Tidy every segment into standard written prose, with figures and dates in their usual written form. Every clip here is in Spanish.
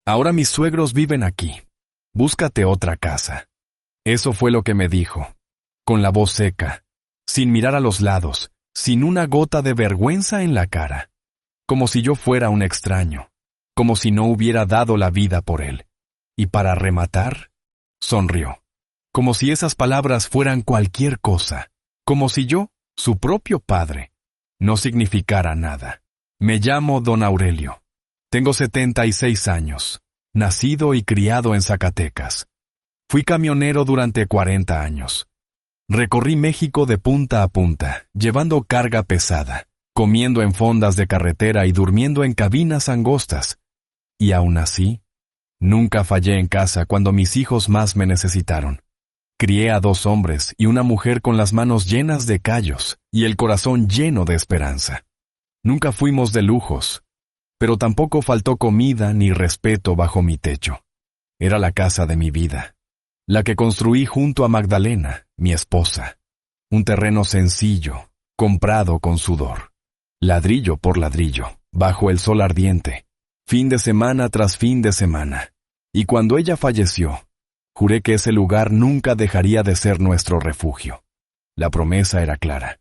Ahora mis suegros viven aquí. Búscate otra casa. Eso fue lo que me dijo, con la voz seca, sin mirar a los lados, sin una gota de vergüenza en la cara, como si yo fuera un extraño, como si no hubiera dado la vida por él. Y para rematar, sonrió, como si esas palabras fueran cualquier cosa, como si yo, su propio padre, no significara nada. Me llamo Don Aurelio. Tengo 76 años, nacido y criado en Zacatecas. Fui camionero durante 40 años. Recorrí México de punta a punta, llevando carga pesada, comiendo en fondas de carretera y durmiendo en cabinas angostas. Y aún así, nunca fallé en casa cuando mis hijos más me necesitaron. Crié a 2 hombres y una mujer con las manos llenas de callos y el corazón lleno de esperanza. Nunca fuimos de lujos, pero tampoco faltó comida ni respeto bajo mi techo. Era la casa de mi vida, la que construí junto a Magdalena, mi esposa. Un terreno sencillo, comprado con sudor. Ladrillo por ladrillo, bajo el sol ardiente, fin de semana tras fin de semana. Y cuando ella falleció, juré que ese lugar nunca dejaría de ser nuestro refugio. La promesa era clara.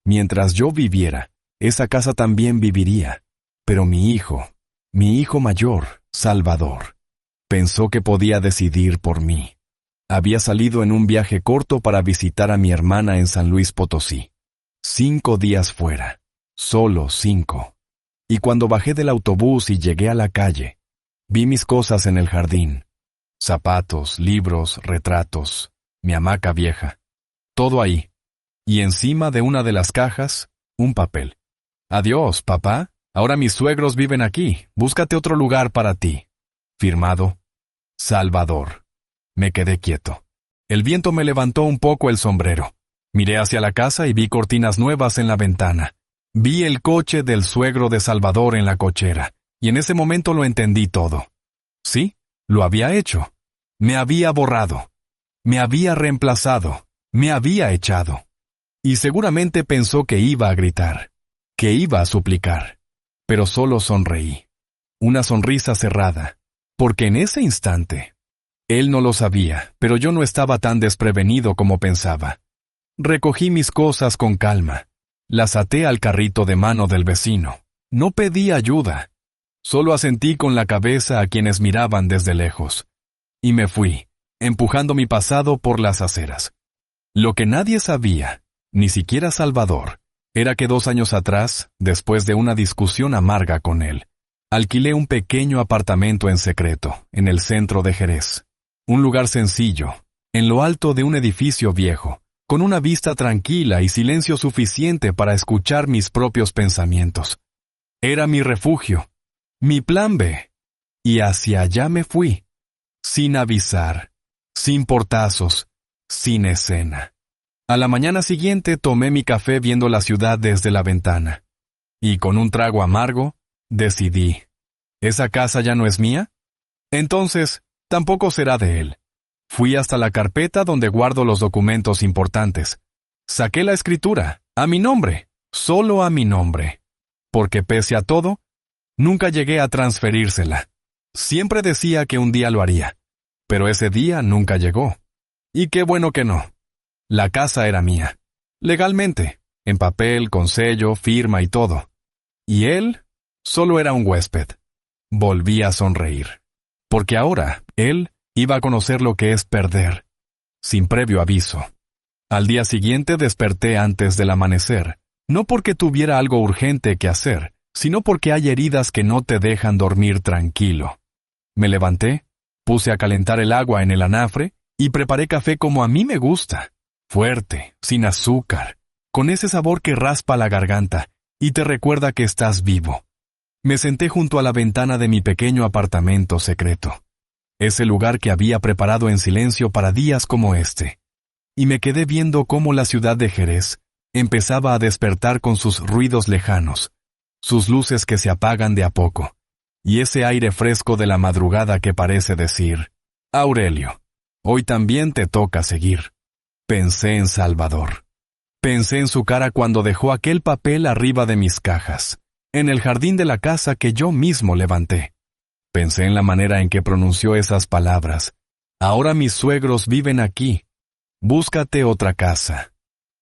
Mientras yo viviera, esa casa también viviría. Pero mi hijo mayor, Salvador, pensó que podía decidir por mí. Había salido en un viaje corto para visitar a mi hermana en San Luis Potosí. 5 días fuera, solo 5. Y cuando bajé del autobús y llegué a la calle, vi mis cosas en el jardín. Zapatos, libros, retratos, mi hamaca vieja. Todo ahí. Y encima de una de las cajas, un papel. Adiós, papá. Ahora mis suegros viven aquí. Búscate otro lugar para ti. Firmado, Salvador. Me quedé quieto. El viento me levantó un poco el sombrero. Miré hacia la casa y vi cortinas nuevas en la ventana. Vi el coche del suegro de Salvador en la cochera, y en ese momento lo entendí todo. Sí, lo había hecho. Me había borrado. Me había reemplazado. Me había echado. Y seguramente pensó que iba a gritar, que iba a suplicar. Pero solo sonreí. Una sonrisa cerrada, porque en ese instante, él no lo sabía, pero yo no estaba tan desprevenido como pensaba. Recogí mis cosas con calma. Las até al carrito de mano del vecino. No pedí ayuda. Solo asentí con la cabeza a quienes miraban desde lejos. Y me fui, empujando mi pasado por las aceras. Lo que nadie sabía, ni siquiera Salvador, era que 2 años atrás, después de una discusión amarga con él, alquilé un pequeño apartamento en secreto, en el centro de Jerez. Un lugar sencillo, en lo alto de un edificio viejo, con una vista tranquila y silencio suficiente para escuchar mis propios pensamientos. Era mi refugio, mi plan B, y hacia allá me fui, sin avisar, sin portazos, sin escena. A la mañana siguiente tomé mi café viendo la ciudad desde la ventana, y con un trago amargo, decidí, ¿esa casa ya no es mía? Entonces, tampoco será de él. Fui hasta la carpeta donde guardo los documentos importantes. Saqué la escritura, a mi nombre, solo a mi nombre. Porque pese a todo, nunca llegué a transferírsela. Siempre decía que un día lo haría, pero ese día nunca llegó. Y qué bueno que no. La casa era mía, legalmente, en papel, con sello, firma y todo. Y él solo era un huésped. Volví a sonreír. Porque ahora, él iba a conocer lo que es perder, sin previo aviso. Al día siguiente desperté antes del amanecer, no porque tuviera algo urgente que hacer, sino porque hay heridas que no te dejan dormir tranquilo. Me levanté, puse a calentar el agua en el anafre y preparé café como a mí me gusta. Fuerte, sin azúcar, con ese sabor que raspa la garganta y te recuerda que estás vivo. Me senté junto a la ventana de mi pequeño apartamento secreto, ese lugar que había preparado en silencio para días como este, y me quedé viendo cómo la ciudad de Jerez empezaba a despertar con sus ruidos lejanos, sus luces que se apagan de a poco, y ese aire fresco de la madrugada que parece decir, Aurelio, hoy también te toca seguir. Pensé en Salvador. Pensé en su cara cuando dejó aquel papel arriba de mis cajas, en el jardín de la casa que yo mismo levanté. Pensé en la manera en que pronunció esas palabras. Ahora mis suegros viven aquí. Búscate otra casa.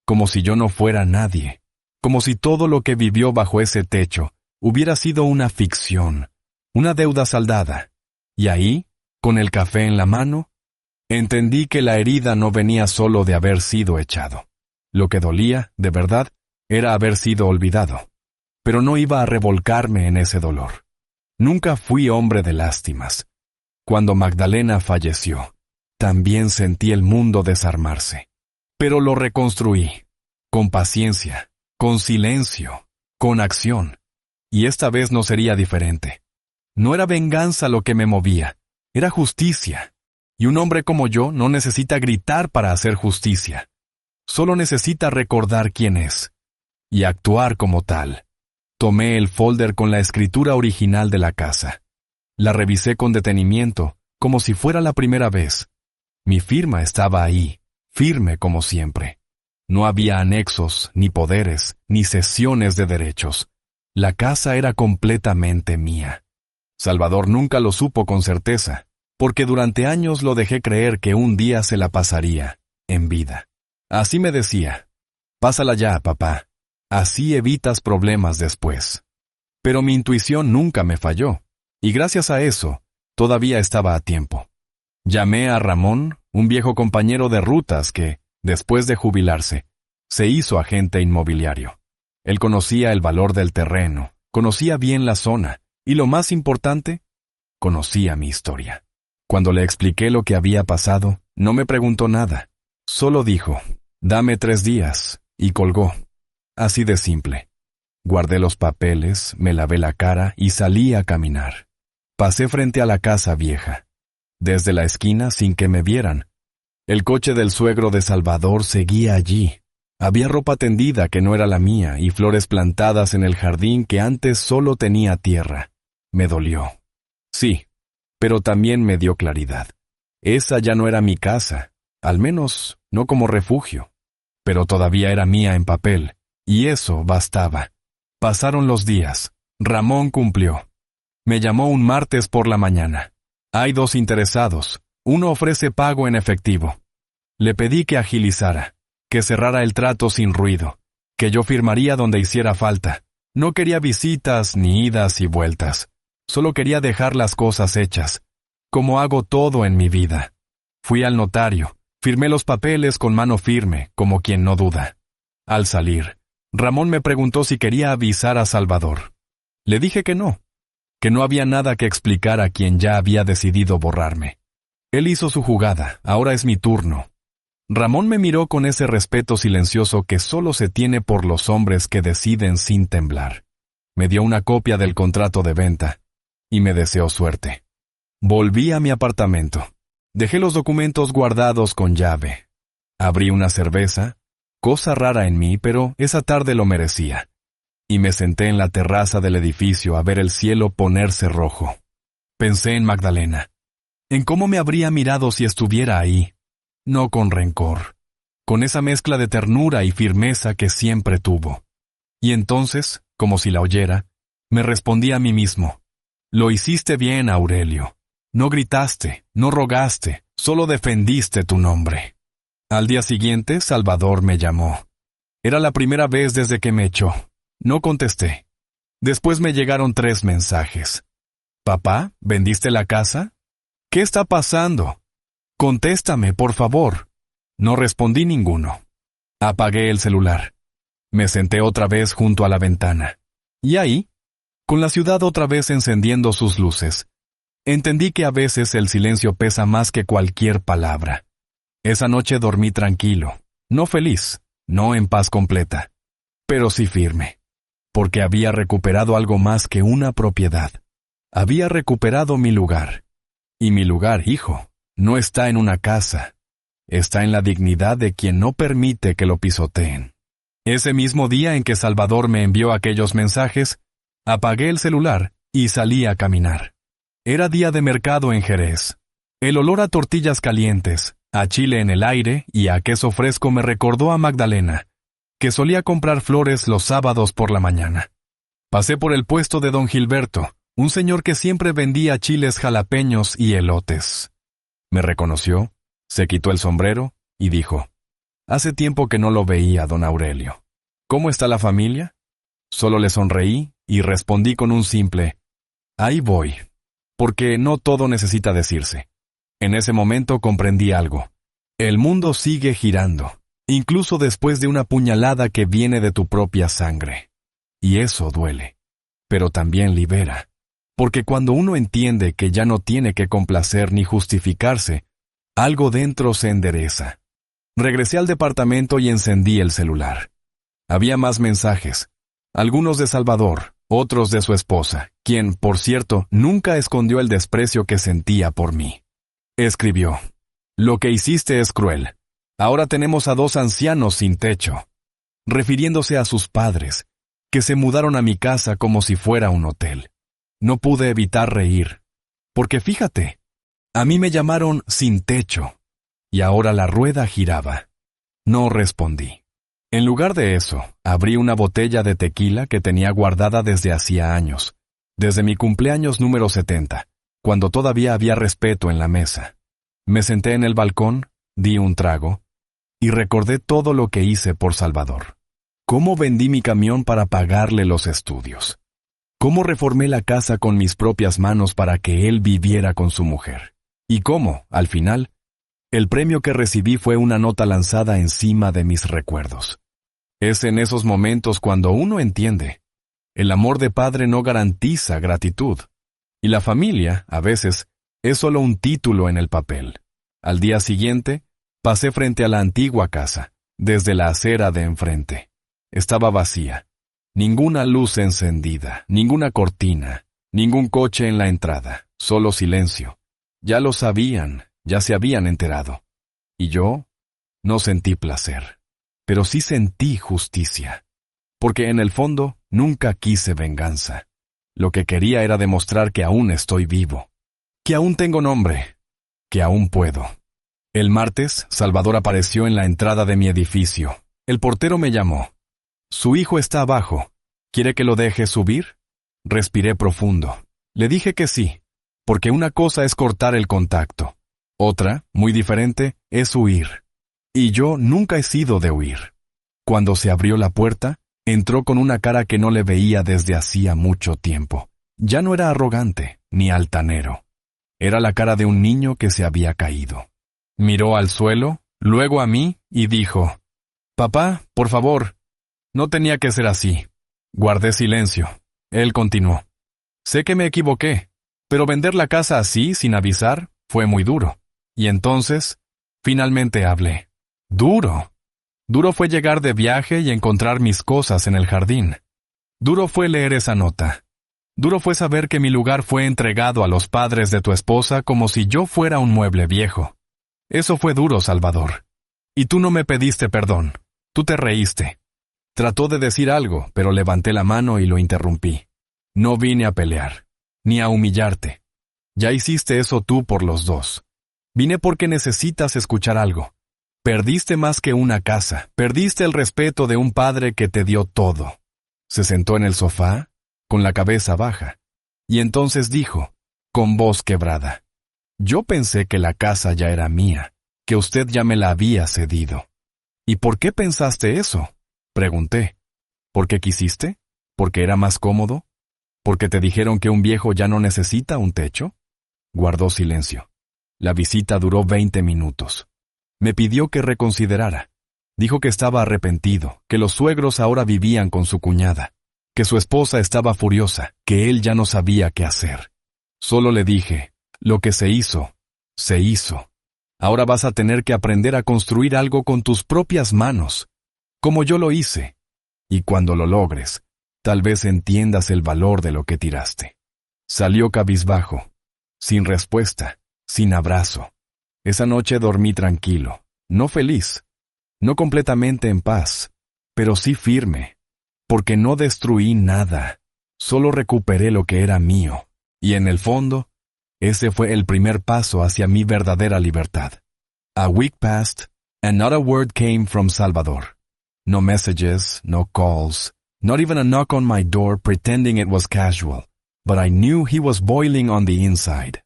Como si yo no fuera nadie. Como si todo lo que vivió bajo ese techo hubiera sido una ficción, una deuda saldada. Y ahí, con el café en la mano, entendí que la herida no venía solo de haber sido echado. Lo que dolía, de verdad, era haber sido olvidado. Pero no iba a revolcarme en ese dolor. Nunca fui hombre de lástimas. Cuando Magdalena falleció, también sentí el mundo desarmarse. Pero lo reconstruí, con paciencia, con silencio, con acción. Y esta vez no sería diferente. No era venganza lo que me movía, era justicia. Y un hombre como yo no necesita gritar para hacer justicia. Solo necesita recordar quién es. Y actuar como tal. Tomé el folder con la escritura original de la casa. La revisé con detenimiento, como si fuera la primera vez. Mi firma estaba ahí, firme como siempre. No había anexos, ni poderes, ni cesiones de derechos. La casa era completamente mía. Salvador nunca lo supo con certeza, porque durante años lo dejé creer que un día se la pasaría, en vida. Así me decía: pásala ya, papá. Así evitas problemas después. Pero mi intuición nunca me falló, y gracias a eso, todavía estaba a tiempo. Llamé a Ramón, un viejo compañero de rutas que, después de jubilarse, se hizo agente inmobiliario. Él conocía el valor del terreno, conocía bien la zona, y lo más importante, conocía mi historia. Cuando le expliqué lo que había pasado, no me preguntó nada. Solo dijo: dame 3 días, y colgó. Así de simple. Guardé los papeles, me lavé la cara y salí a caminar. Pasé frente a la casa vieja. Desde la esquina, sin que me vieran, el coche del suegro de Salvador seguía allí. Había ropa tendida que no era la mía y flores plantadas en el jardín que antes solo tenía tierra. Me dolió. Sí, pero también me dio claridad. Esa ya no era mi casa, al menos no como refugio, pero todavía era mía en papel, y eso bastaba. Pasaron los días. Ramón cumplió. Me llamó un martes por la mañana. Hay 2 interesados. Uno ofrece pago en efectivo. Le pedí que agilizara, que cerrara el trato sin ruido, que yo firmaría donde hiciera falta. No quería visitas ni idas y vueltas. Solo quería dejar las cosas hechas, como hago todo en mi vida. Fui al notario, firmé los papeles con mano firme, como quien no duda. Al salir, Ramón me preguntó si quería avisar a Salvador. Le dije que no había nada que explicar a quien ya había decidido borrarme. Él hizo su jugada, ahora es mi turno. Ramón me miró con ese respeto silencioso que solo se tiene por los hombres que deciden sin temblar. Me dio una copia del contrato de venta y me deseó suerte. Volví a mi apartamento. Dejé los documentos guardados con llave. Abrí una cerveza, cosa rara en mí, pero esa tarde lo merecía. Y me senté en la terraza del edificio a ver el cielo ponerse rojo. Pensé en Magdalena, en cómo me habría mirado si estuviera ahí, no con rencor, con esa mezcla de ternura y firmeza que siempre tuvo. Y entonces, como si la oyera, me respondí a mí mismo: lo hiciste bien, Aurelio. No gritaste, no rogaste, solo defendiste tu nombre. Al día siguiente, Salvador me llamó. Era la primera vez desde que me echó. No contesté. Después me llegaron 3 mensajes. «Papá, ¿vendiste la casa? ¿Qué está pasando? Contéstame, por favor». No respondí ninguno. Apagué el celular. Me senté otra vez junto a la ventana. Y ahí, con la ciudad otra vez encendiendo sus luces, entendí que a veces el silencio pesa más que cualquier palabra. Esa noche dormí tranquilo, no feliz, no en paz completa, pero sí firme. Porque había recuperado algo más que una propiedad. Había recuperado mi lugar. Y mi lugar, hijo, no está en una casa. Está en la dignidad de quien no permite que lo pisoteen. Ese mismo día en que Salvador me envió aquellos mensajes, apagué el celular y salí a caminar. Era día de mercado en Jerez. El olor a tortillas calientes, a chile en el aire y a queso fresco me recordó a Magdalena, que solía comprar flores los sábados por la mañana. Pasé por el puesto de don Gilberto, Un señor que siempre vendía chiles jalapeños y elotes. Me reconoció, se quitó el sombrero y dijo: «Hace tiempo que no lo veía, don Aurelio. ¿Cómo está la familia?». Solo le sonreí y respondí con un simple: «Ahí voy», porque no todo necesita decirse. En ese momento comprendí algo. El mundo sigue girando, incluso después de una puñalada que viene de tu propia sangre. Y eso duele, pero también libera. Porque cuando uno entiende que ya no tiene que complacer ni justificarse, algo dentro se endereza. Regresé al departamento y encendí el celular. Había más mensajes, algunos de Salvador, otros de su esposa, quien, por cierto, nunca escondió el desprecio que sentía por mí. Escribió: «Lo que hiciste es cruel. Ahora tenemos a 2 ancianos sin techo», refiriéndose a sus padres, que se mudaron a mi casa como si fuera un hotel. No pude evitar reír, porque fíjate, a mí me llamaron sin techo, y ahora la rueda giraba. No respondí. En lugar de eso, abrí una botella de tequila que tenía guardada desde hacía años, desde mi cumpleaños número 70, cuando todavía había respeto en la mesa. Me senté en el balcón, di un trago, y recordé todo lo que hice por Salvador. Cómo vendí mi camión para pagarle los estudios. Cómo reformé la casa con mis propias manos para que él viviera con su mujer. Y cómo, al final, el premio que recibí fue una nota lanzada encima de mis recuerdos. Es en esos momentos cuando uno entiende. El amor de padre no garantiza gratitud. Y la familia, a veces, es solo un título en el papel. Al día siguiente, pasé frente a la antigua casa, desde la acera de enfrente. Estaba vacía. Ninguna luz encendida, ninguna cortina, ningún coche en la entrada, solo silencio. Ya lo sabían, ya se habían enterado. Y yo no sentí placer, pero sí sentí justicia. Porque en el fondo nunca quise venganza. Lo que quería era demostrar que aún estoy vivo, que aún tengo nombre, que aún puedo. El martes, Salvador apareció en la entrada de mi edificio. El portero me llamó. «Su hijo está abajo. ¿Quiere que lo deje subir?». Respiré profundo. Le dije que sí, porque una cosa es cortar el contacto. Otra, muy diferente, es huir. Y yo nunca he sido de huir. Cuando se abrió la puerta, entró con una cara que no le veía desde hacía mucho tiempo. Ya no era arrogante, ni altanero. Era la cara de un niño que se había caído. Miró al suelo, luego a mí, y dijo: «Papá, por favor». No tenía que ser así. Guardé silencio. Él continuó: «Sé que me equivoqué, pero vender la casa así, sin avisar, fue muy duro». Y entonces, finalmente hablé. Duro. Duro fue llegar de viaje y encontrar mis cosas en el jardín. Duro fue leer esa nota. Duro fue saber que mi lugar fue entregado a los padres de tu esposa como si yo fuera un mueble viejo. Eso fue duro, Salvador. Y tú no me pediste perdón. Tú te reíste. Trató de decir algo, pero levanté la mano y lo interrumpí. No vine a pelear, ni a humillarte. Ya hiciste eso tú por los dos. Vine porque necesitas escuchar algo. Perdiste más que una casa, perdiste el respeto de un padre que te dio todo. Se sentó en el sofá, con la cabeza baja, y entonces dijo, con voz quebrada: «Yo pensé que la casa ya era mía, que usted ya me la había cedido». «¿Y por qué pensaste eso?», pregunté. «¿Por qué quisiste? ¿Porque era más cómodo? ¿Porque te dijeron que un viejo ya no necesita un techo?». Guardó silencio. La visita duró 20 minutos. Me pidió que reconsiderara. Dijo que estaba arrepentido, que los suegros ahora vivían con su cuñada, que su esposa estaba furiosa, que él ya no sabía qué hacer. Solo le dije: «Lo que se hizo, se hizo. Ahora vas a tener que aprender a construir algo con tus propias manos, como yo lo hice. Y cuando lo logres, tal vez entiendas el valor de lo que tiraste». Salió cabizbajo, sin respuesta, sin abrazo. Esa noche dormí tranquilo, no feliz, no completamente en paz, pero sí firme, porque no destruí nada, solo recuperé lo que era mío, y en el fondo, ese fue el primer paso hacia mi verdadera libertad. A week passed, and not a word came from Salvador. No messages, no calls, not even a knock on my door pretending it was casual. but I knew he was boiling on the inside.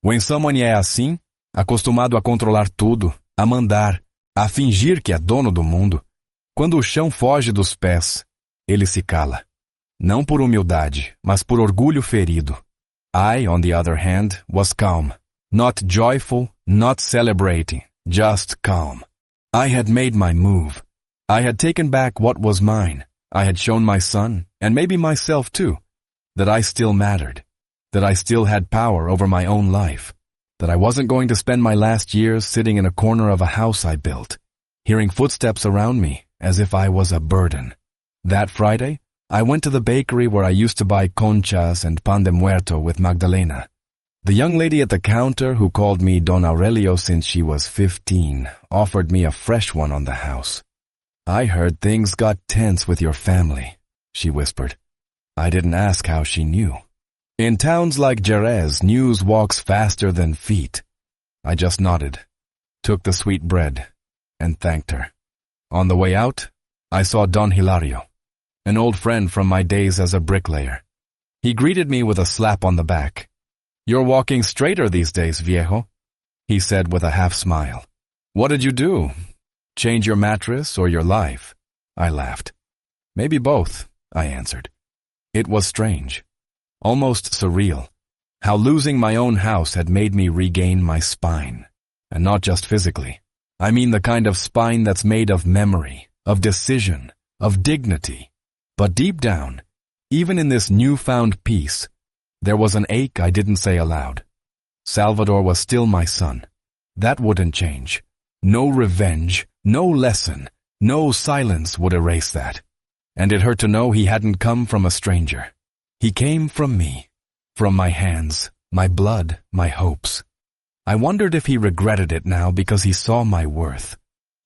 When someone é assim, acostumado a controlar tudo, a mandar, a fingir que é dono do mundo, quando o chão foge dos pés, ele se cala. Não por humildade, mas por orgulho ferido. I, on the other hand, was calm. Not joyful, not celebrating, just calm. I had made my move. I had taken back what was mine. I had shown my son, and maybe myself too, that I still mattered, that I still had power over my own life, that I wasn't going to spend my last years sitting in a corner of a house I built, hearing footsteps around me as if I was a burden. That Friday, I went to the bakery where I used to buy conchas and pan de muerto with Magdalena. The young lady at the counter who called me Don Aurelio since she was 15 offered me a fresh one on the house. I heard things got tense with your family, she whispered. I didn't ask how she knew. In towns like Jerez, news walks faster than feet. I just nodded, took the sweet bread, and thanked her. On the way out, I saw Don Hilario, an old friend from my days as a bricklayer. He greeted me with a slap on the back. You're walking straighter these days, viejo, he said with a half smile. What did you do? Change your mattress or your life? I laughed. Maybe both, I answered. It was strange, almost surreal, how losing my own house had made me regain my spine. And not just physically. I mean the kind of spine that's made of memory, of decision, of dignity. But deep down, even in this newfound peace, there was an ache I didn't say aloud. Salvador was still my son. That wouldn't change. No revenge, no lesson, no silence would erase that. And it hurt to know he hadn't come from a stranger. He came from me, from my hands, my blood, my hopes. I wondered if he regretted it now because he saw my worth,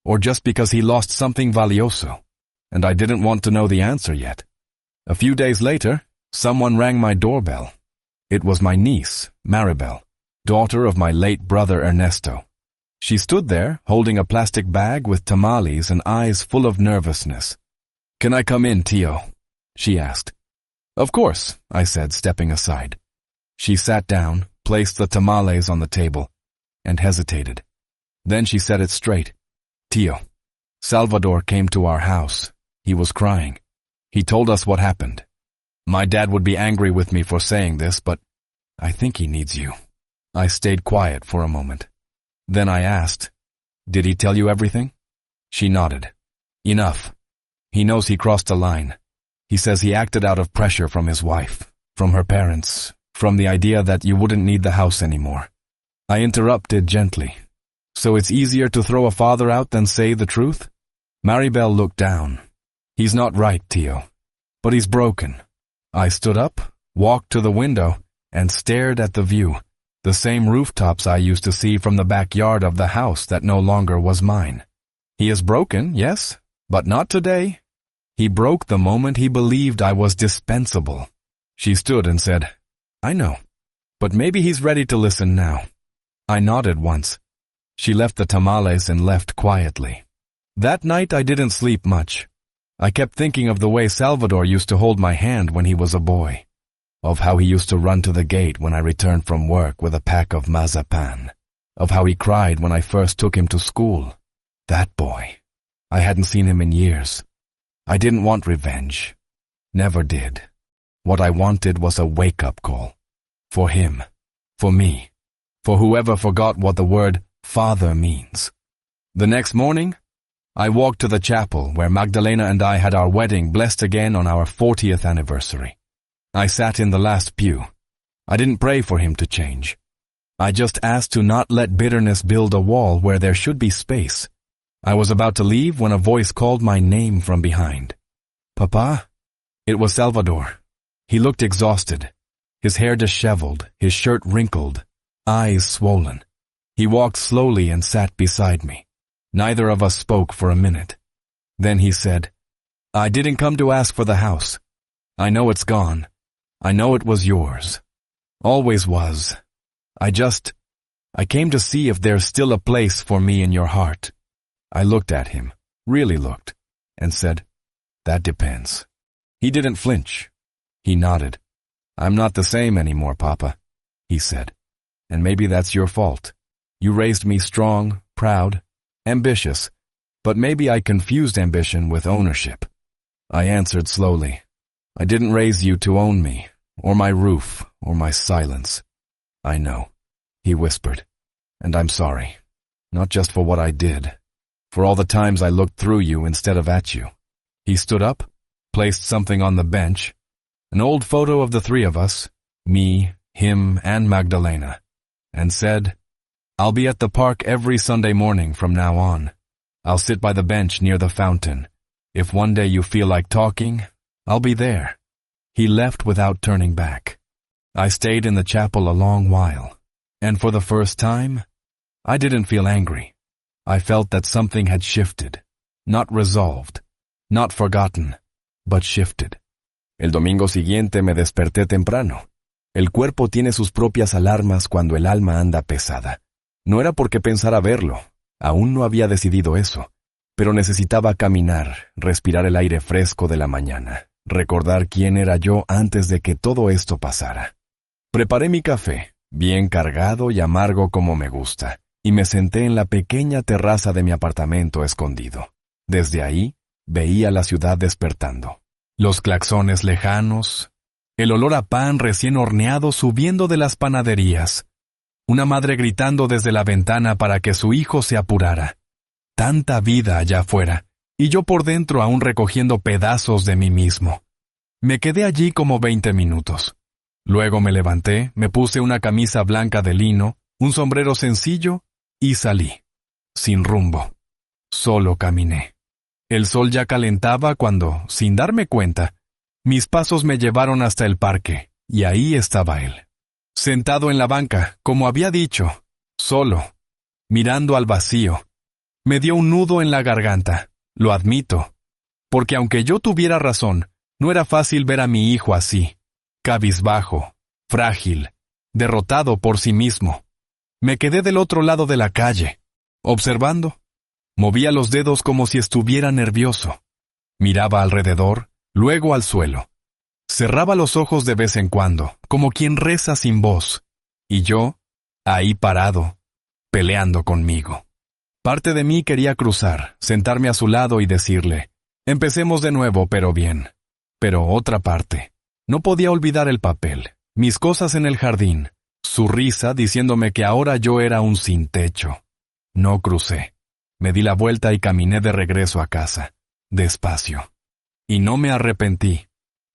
or just because he lost something valioso, and I didn't want to know the answer yet. A few days later, someone rang my doorbell. It was my niece, Maribel, daughter of my late brother Ernesto. She stood there, holding a plastic bag with tamales and eyes full of nervousness. Can I come in, Tio? She asked. Of course, I said, stepping aside. She sat down, placed the tamales on the table, and hesitated. Then she said it straight. Tio, Salvador came to our house. He was crying. He told us what happened. My dad would be angry with me for saying this, but I think he needs you. I stayed quiet for a moment. Then I asked, Did he tell you everything? She nodded. Enough. He knows he crossed a line. He says he acted out of pressure from his wife, from her parents, from the idea that you wouldn't need the house anymore. I interrupted gently. So it's easier to throw a father out than say the truth? Maribel looked down. He's not right, Tio. But he's broken. I stood up, walked to the window, and stared at the view, the same rooftops I used to see from the backyard of the house that no longer was mine. He is broken, yes, but not today. He broke the moment he believed I was dispensable. She stood and said, I know, but maybe he's ready to listen now. I nodded once. She left the tamales and left quietly. That night I didn't sleep much. I kept thinking of the way Salvador used to hold my hand when he was a boy, of how he used to run to the gate when I returned from work with a pack of mazapan, of how he cried when I first took him to school. That boy. I hadn't seen him in years. I didn't want revenge. Never did. What I wanted was a wake-up call. For him. For me. For whoever forgot what the word father means. The next morning, I walked to the chapel where Magdalena and I had our wedding blessed again on our 40th anniversary. I sat in the last pew. I didn't pray for him to change. I just asked to not let bitterness build a wall where there should be space. I was about to leave when a voice called my name from behind. Papa? It was Salvador. He looked exhausted, his hair disheveled, his shirt wrinkled, eyes swollen. He walked slowly and sat beside me. Neither of us spoke for a minute. Then he said, I didn't come to ask for the house. I know it's gone. I know it was yours. Always was. I came to see if there's still a place for me in your heart. I looked at him, really looked, and said, That depends. He didn't flinch. He nodded. I'm not the same anymore, Papa, he said. And maybe that's your fault. You raised me strong, proud, ambitious, but maybe I confused ambition with ownership. I answered slowly. I didn't raise you to own me, or my roof, or my silence. I know, he whispered, and I'm sorry. Not just for what I did, for all the times I looked through you instead of at you. He stood up, placed something on the bench, an old photo of the three of us, me, him, and Magdalena, and said, I'll be at the park every Sunday morning from now on. I'll sit by the bench near the fountain. If one day you feel like talking, I'll be there. He left without turning back. I stayed in the chapel a long while, and for the first time, I didn't feel angry. I felt that something had shifted, not resolved, not forgotten, but shifted. El domingo siguiente me desperté temprano. El cuerpo tiene sus propias alarmas cuando el alma anda pesada. No era porque pensara verlo, aún no había decidido eso, pero necesitaba caminar, respirar el aire fresco de la mañana, recordar quién era yo antes de que todo esto pasara. Preparé mi café, bien cargado y amargo como me gusta, y me senté en la pequeña terraza de mi apartamento escondido. Desde ahí, veía la ciudad despertando. Los claxones lejanos, el olor a pan recién horneado subiendo de las panaderías, una madre gritando desde la ventana para que su hijo se apurara. Tanta vida allá afuera, y yo por dentro aún recogiendo pedazos de mí mismo. Me quedé allí como 20 minutos. Luego me levanté, me puse una camisa blanca de lino, un sombrero sencillo, y salí. Sin rumbo. Solo caminé. El sol ya calentaba cuando, sin darme cuenta, mis pasos me llevaron hasta el parque, y ahí estaba él. Sentado en la banca, como había dicho, solo, mirando al vacío. Me dio un nudo en la garganta, lo admito, porque aunque yo tuviera razón, no era fácil ver a mi hijo así, cabizbajo, frágil, derrotado por sí mismo. Me quedé del otro lado de la calle, observando. Movía los dedos como si estuviera nervioso. Miraba alrededor, luego al suelo. Cerraba los ojos de vez en cuando, como quien reza sin voz. Y yo, ahí parado, peleando conmigo. Parte de mí quería cruzar, sentarme a su lado y decirle, empecemos de nuevo, pero bien. Pero otra parte, no podía olvidar el papel, mis cosas en el jardín, su risa diciéndome que ahora yo era un sin techo. No crucé. Me di la vuelta y caminé de regreso a casa, despacio. Y no me arrepentí,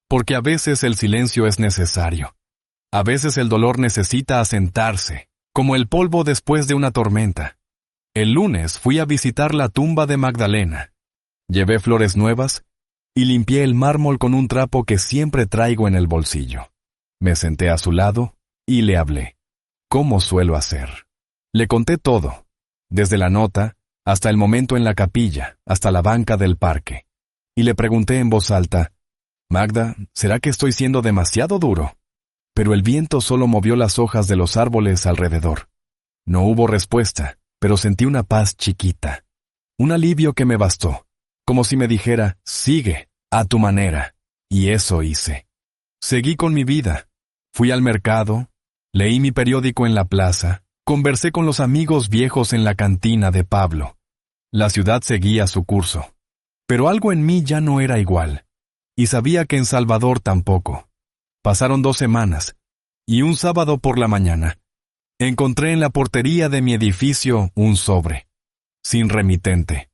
porque a veces el silencio es necesario. A veces el dolor necesita asentarse, como el polvo después de una tormenta. El lunes fui a visitar la tumba de Magdalena. Llevé flores nuevas y limpié el mármol con un trapo que siempre traigo en el bolsillo. Me senté a su lado y le hablé, como suelo hacer. Le conté todo, desde la nota hasta el momento en la capilla, hasta la banca del parque. Y le pregunté en voz alta, Magda, ¿será que estoy siendo demasiado duro? Pero el viento solo movió las hojas de los árboles alrededor. No hubo respuesta, pero sentí una paz chiquita. Un alivio que me bastó, como si me dijera, sigue, a tu manera. Y eso hice. Seguí con mi vida. Fui al mercado, leí mi periódico en la plaza, conversé con los amigos viejos en la cantina de Pablo. La ciudad seguía su curso. Pero algo en mí ya no era igual. Y sabía que en Salvador tampoco. Pasaron 2 semanas, y un sábado por la mañana, encontré en la portería de mi edificio un sobre, sin remitente.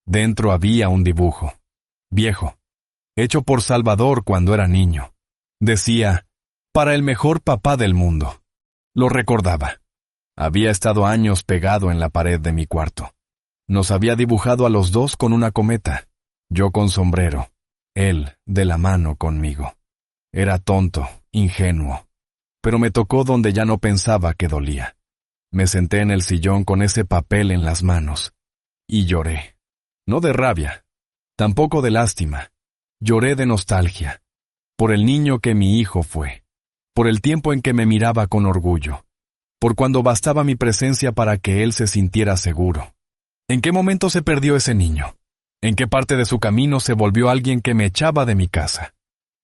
Dentro había un dibujo, viejo, hecho por Salvador cuando era niño. Decía, para el mejor papá del mundo. Lo recordaba. Había estado años pegado en la pared de mi cuarto. Nos había dibujado a los dos con una cometa, yo con sombrero, él de la mano conmigo. Era tonto, ingenuo, pero me tocó donde ya no pensaba que dolía. Me senté en el sillón con ese papel en las manos, y lloré. No de rabia, tampoco de lástima. Lloré de nostalgia, por el niño que mi hijo fue, por el tiempo en que me miraba con orgullo, por cuando bastaba mi presencia para que él se sintiera seguro. ¿En qué momento se perdió ese niño? ¿En qué parte de su camino se volvió alguien que me echaba de mi casa?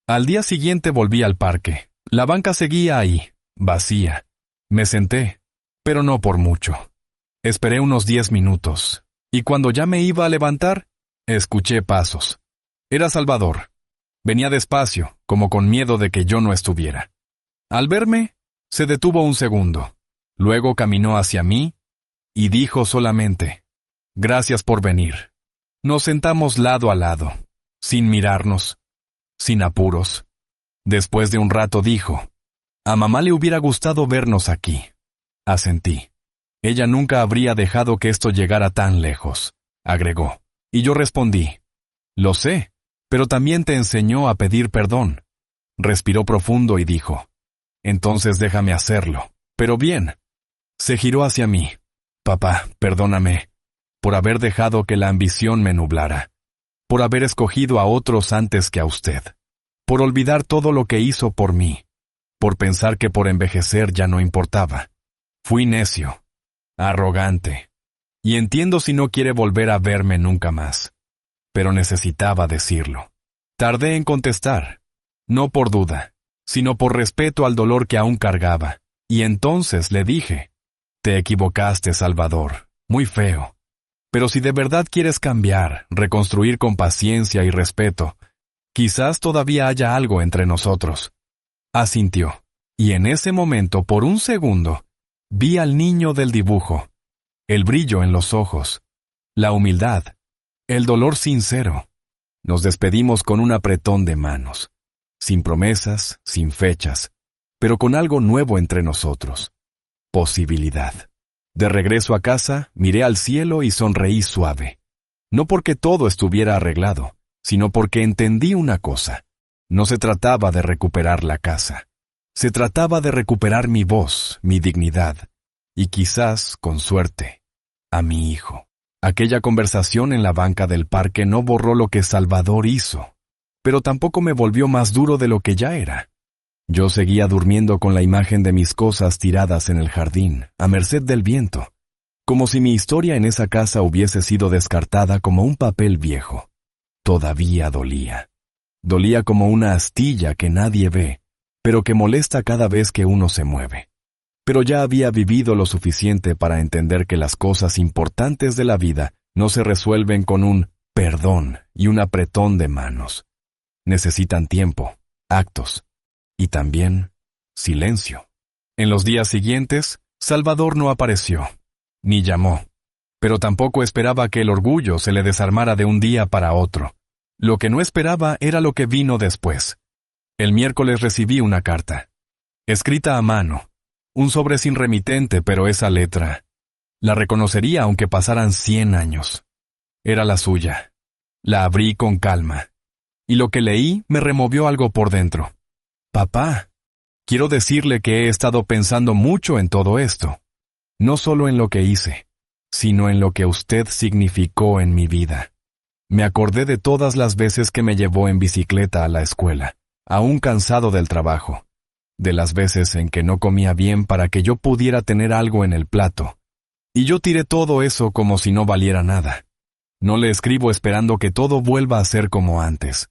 Al día siguiente volví al parque, La banca seguía ahí, vacía. Me senté, pero no por mucho. Esperé unos 10 minutos, y cuando ya me iba a levantar, escuché pasos. Era Salvador. Venía despacio, como con miedo de que yo no estuviera. Al verme, se detuvo un segundo. Luego caminó hacia mí y dijo solamente: «Gracias por venir». Nos sentamos lado a lado, sin mirarnos, sin apuros. Después de un rato dijo: «A mamá le hubiera gustado vernos aquí». Asentí. Ella nunca habría dejado que esto llegara tan lejos, agregó. Y yo respondí: «Lo sé, pero también te enseñó a pedir perdón». Respiró profundo y dijo: «Entonces déjame hacerlo». «Pero bien». Se giró hacia mí. «Papá, perdóname, por haber dejado que la ambición me nublara, por haber escogido a otros antes que a usted, por olvidar todo lo que hizo por mí, por pensar que por envejecer ya no importaba. Fui necio, arrogante, y entiendo si no quiere volver a verme nunca más. Pero necesitaba decirlo. Tardé en contestar, no por duda, sino por respeto al dolor que aún cargaba, y entonces le dije: «Te equivocaste, Salvador, muy feo. Pero si de verdad quieres cambiar, reconstruir con paciencia y respeto, quizás todavía haya algo entre nosotros». Asintió, y en ese momento, por un segundo, vi al niño del dibujo, el brillo en los ojos, la humildad, el dolor sincero. Nos despedimos con un apretón de manos, sin promesas, sin fechas, pero con algo nuevo entre nosotros: posibilidad. De regreso a casa, miré al cielo y sonreí suave. No porque todo estuviera arreglado, sino porque entendí una cosa: no se trataba de recuperar la casa. Se trataba de recuperar mi voz, mi dignidad, y quizás, con suerte, a mi hijo. Aquella conversación en la banca del parque no borró lo que Salvador hizo, pero tampoco me volvió más duro de lo que ya era. Yo seguía durmiendo con la imagen de mis cosas tiradas en el jardín, a merced del viento, como si mi historia en esa casa hubiese sido descartada como un papel viejo. Todavía dolía. Dolía como una astilla que nadie ve, pero que molesta cada vez que uno se mueve. Pero ya había vivido lo suficiente para entender que las cosas importantes de la vida no se resuelven con un perdón y un apretón de manos. Necesitan tiempo, actos y también silencio. En los días siguientes, Salvador no apareció, ni llamó, pero tampoco esperaba que el orgullo se le desarmara de un día para otro. Lo que no esperaba era lo que vino después. El miércoles recibí una carta, escrita a mano, un sobre sin remitente, pero esa letra la reconocería aunque pasaran 100 años. Era la suya. La abrí con calma, y lo que leí me removió algo por dentro. «Papá, quiero decirle que he estado pensando mucho en todo esto, no solo en lo que hice, sino en lo que usted significó en mi vida. Me acordé de todas las veces que me llevó en bicicleta a la escuela, aún cansado del trabajo, de las veces en que no comía bien para que yo pudiera tener algo en el plato, y yo tiré todo eso como si no valiera nada. No le escribo esperando que todo vuelva a ser como antes.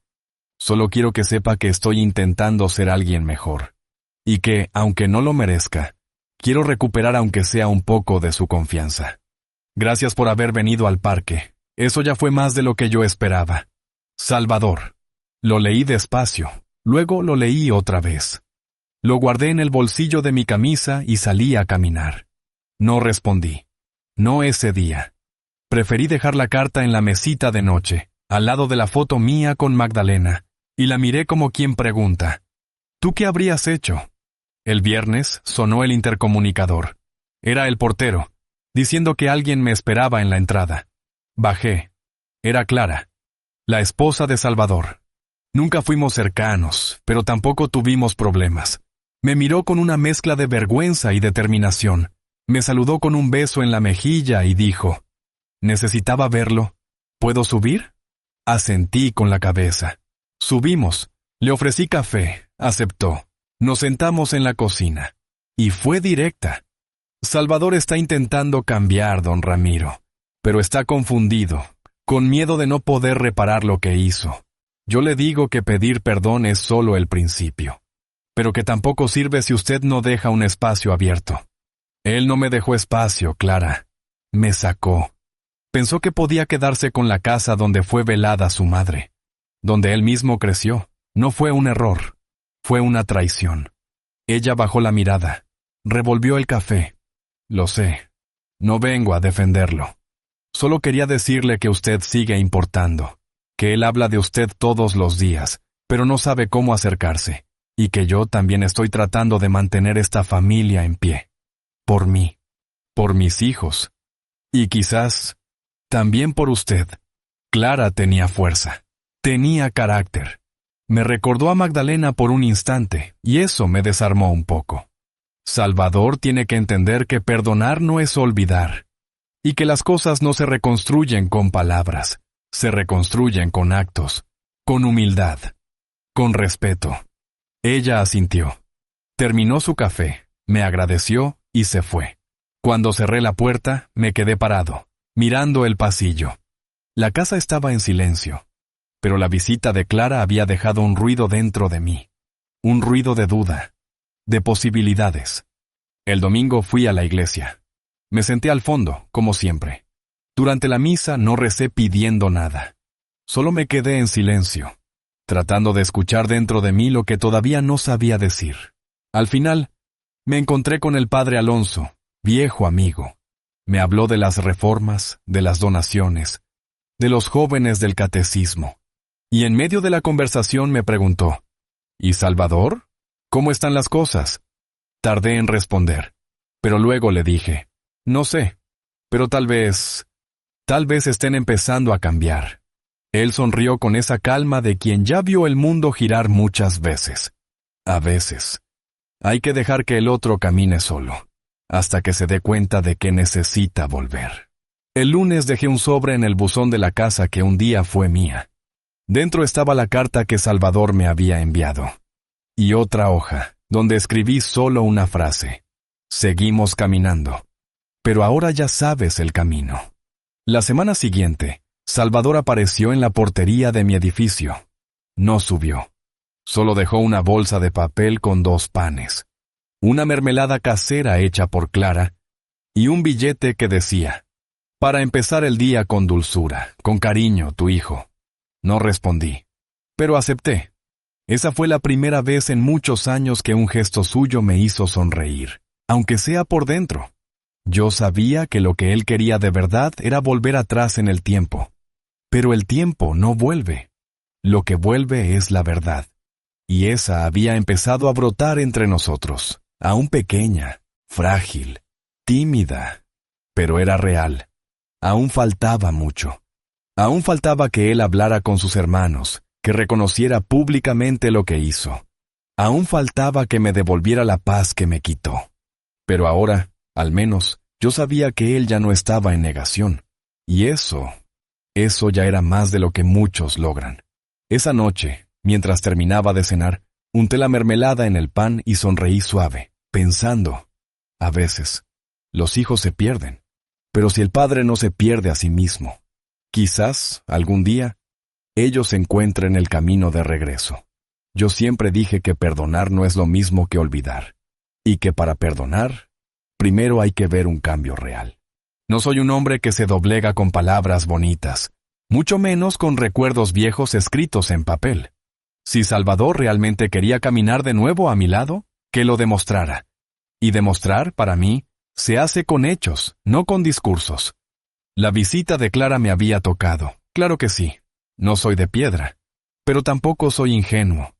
Solo quiero que sepa que estoy intentando ser alguien mejor, y que, aunque no lo merezca, quiero recuperar aunque sea un poco de su confianza. Gracias por haber venido al parque. Eso ya fue más de lo que yo esperaba. Salvador». Lo leí despacio, luego lo leí otra vez. Lo guardé en el bolsillo de mi camisa y salí a caminar. No respondí. No ese día. Preferí dejar la carta en la mesita de noche, al lado de la foto mía con Magdalena, y la miré como quien pregunta: «¿Tú qué habrías hecho?». El viernes sonó el intercomunicador. Era el portero, diciendo que alguien me esperaba en la entrada. Bajé. Era Clara, la esposa de Salvador. Nunca fuimos cercanos, pero tampoco tuvimos problemas. Me miró con una mezcla de vergüenza y determinación. Me saludó con un beso en la mejilla y dijo: «Necesitaba verlo. ¿Puedo subir?». Asentí con la cabeza. Subimos. Le ofrecí café. Aceptó. Nos sentamos en la cocina. Y fue directa. «Salvador está intentando cambiar, don Ramiro, pero está confundido, con miedo de no poder reparar lo que hizo. Yo le digo que pedir perdón es solo el principio. pero que tampoco sirve si usted no deja un espacio abierto. Él no me dejó espacio, Clara. Me sacó. Pensó que podía quedarse con la casa donde fue velada su madre, donde él mismo creció. No fue un error, fue una traición. Ella bajó la mirada, revolvió el café. Lo sé, no vengo a defenderlo. Solo quería decirle que usted sigue importando, que él habla de usted todos los días, pero no sabe cómo acercarse, y que yo también estoy tratando de mantener esta familia en pie. Por mí, por mis hijos, y quizás también por usted. Clara tenía fuerza, tenía carácter. Me recordó a Magdalena por un instante, y eso me desarmó un poco. Salvador tiene que entender que perdonar no es olvidar, y que las cosas no se reconstruyen con palabras, se reconstruyen con actos, con humildad, con respeto. Ella asintió. Terminó su café, me agradeció y se fue. Cuando cerré la puerta, me quedé parado, mirando el pasillo. La casa estaba en silencio, pero la visita de Clara había dejado un ruido dentro de mí. Un ruido de duda, de posibilidades. El domingo fui a la iglesia. Me senté al fondo, como siempre. Durante la misa no recé pidiendo nada. Solo me quedé en silencio, tratando de escuchar dentro de mí lo que todavía no sabía decir. Al final, me encontré con el padre Alonso, viejo amigo. Me habló de las reformas, de las donaciones, de los jóvenes del catecismo. Y en medio de la conversación me preguntó, ¿y Salvador? ¿Cómo están las cosas? Tardé en responder, pero luego le dije, no sé, pero tal vez estén empezando a cambiar. Él sonrió con esa calma de quien ya vio el mundo girar muchas veces. A veces, hay que dejar que el otro camine solo, hasta que se dé cuenta de que necesita volver. El lunes dejé un sobre en el buzón de la casa que un día fue mía. Dentro estaba la carta que Salvador me había enviado. Y otra hoja, donde escribí solo una frase. Seguimos caminando. Pero ahora ya sabes el camino. La semana siguiente, Salvador apareció en la portería de mi edificio. No subió. Solo dejó una bolsa de papel con 2 panes, una mermelada casera hecha por Clara, y un billete que decía, para empezar el día con dulzura, con cariño, tu hijo. No respondí, pero acepté. Esa fue la primera vez en muchos años que un gesto suyo me hizo sonreír, aunque sea por dentro. Yo sabía que lo que él quería de verdad era volver atrás en el tiempo. Pero el tiempo no vuelve. Lo que vuelve es la verdad. Y esa había empezado a brotar entre nosotros, aún pequeña, frágil, tímida, pero era real. Aún faltaba mucho. Aún faltaba que él hablara con sus hermanos, que reconociera públicamente lo que hizo. Aún faltaba que me devolviera la paz que me quitó. Pero ahora, al menos, yo sabía que él ya no estaba en negación. Y eso ya era más de lo que muchos logran. Esa noche, mientras terminaba de cenar, unté la mermelada en el pan y sonreí suave, pensando, a veces, los hijos se pierden. Pero si el padre no se pierde a sí mismo, quizás, algún día, ellos encuentren el camino de regreso. Yo siempre dije que perdonar no es lo mismo que olvidar, y que para perdonar, primero hay que ver un cambio real. No soy un hombre que se doblega con palabras bonitas, mucho menos con recuerdos viejos escritos en papel. Si Salvador realmente quería caminar de nuevo a mi lado, que lo demostrara. Y demostrar, para mí, se hace con hechos, no con discursos. La visita de Clara me había tocado, claro que sí. No soy de piedra, pero tampoco soy ingenuo.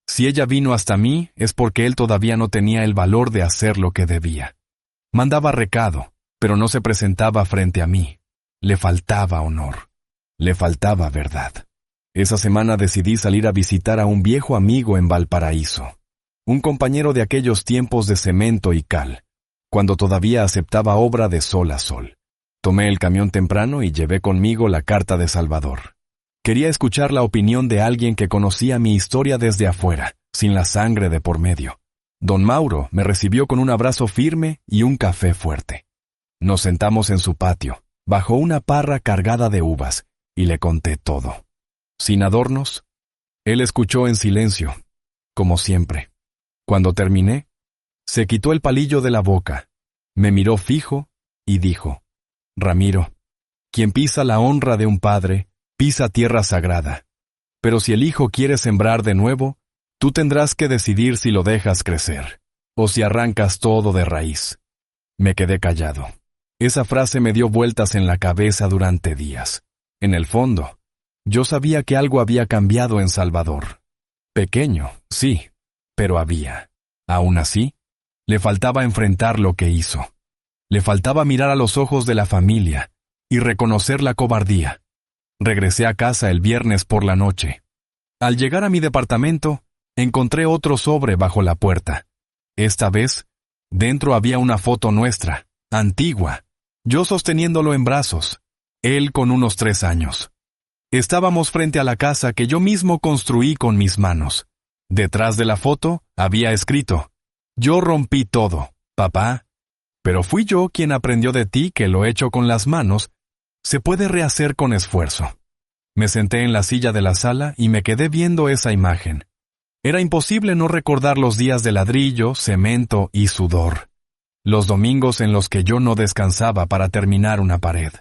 Si ella vino hasta mí es porque él todavía no tenía el valor de hacer lo que debía. Mandaba recado, pero no se presentaba frente a mí. Le faltaba honor. Le faltaba verdad. Esa semana decidí salir a visitar a un viejo amigo en Valparaíso. Un compañero de aquellos tiempos de cemento y cal, cuando todavía aceptaba obra de sol a sol. Tomé el camión temprano y llevé conmigo la carta de Salvador. Quería escuchar la opinión de alguien que conocía mi historia desde afuera, sin la sangre de por medio. Don Mauro me recibió con un abrazo firme y un café fuerte. Nos sentamos en su patio, bajo una parra cargada de uvas, y le conté todo. Sin adornos, él escuchó en silencio, como siempre. Cuando terminé, se quitó el palillo de la boca, me miró fijo y dijo: Ramiro, quien pisa la honra de un padre, pisa tierra sagrada. Pero si el hijo quiere sembrar de nuevo, tú tendrás que decidir si lo dejas crecer, o si arrancas todo de raíz. Me quedé callado. Esa frase me dio vueltas en la cabeza durante días. En el fondo, yo sabía que algo había cambiado en Salvador. Pequeño, sí, pero había. Aún así, le faltaba enfrentar lo que hizo. Le faltaba mirar a los ojos de la familia y reconocer la cobardía. Regresé a casa el viernes por la noche. Al llegar a mi departamento, encontré otro sobre bajo la puerta. Esta vez, dentro había una foto nuestra, antigua, yo sosteniéndolo en brazos, él con unos 3 años. Estábamos frente a la casa que yo mismo construí con mis manos. Detrás de la foto había escrito: Yo rompí todo, papá, pero fui yo quien aprendió de ti que lo hecho con las manos se puede rehacer con esfuerzo. Me senté en la silla de la sala y me quedé viendo esa imagen. Era imposible no recordar los días de ladrillo, cemento y sudor. Los domingos en los que yo no descansaba para terminar una pared.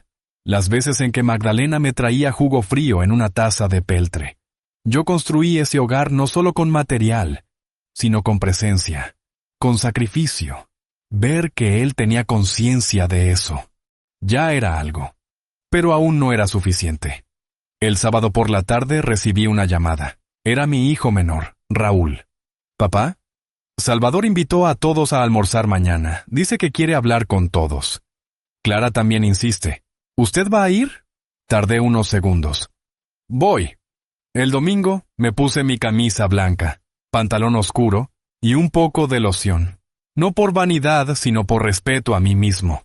Las veces en que Magdalena me traía jugo frío en una taza de peltre. Yo construí ese hogar no solo con material, sino con presencia, con sacrificio. Ver que él tenía conciencia de eso ya era algo. Pero aún no era suficiente. El sábado por la tarde recibí una llamada. Era mi hijo menor, Raúl. ¿Papá? Salvador invitó a todos a almorzar mañana. Dice que quiere hablar con todos. Clara también insiste. ¿Usted va a ir? Tardé unos segundos. Voy. El domingo me puse mi camisa blanca, pantalón oscuro y un poco de loción. No por vanidad, sino por respeto a mí mismo.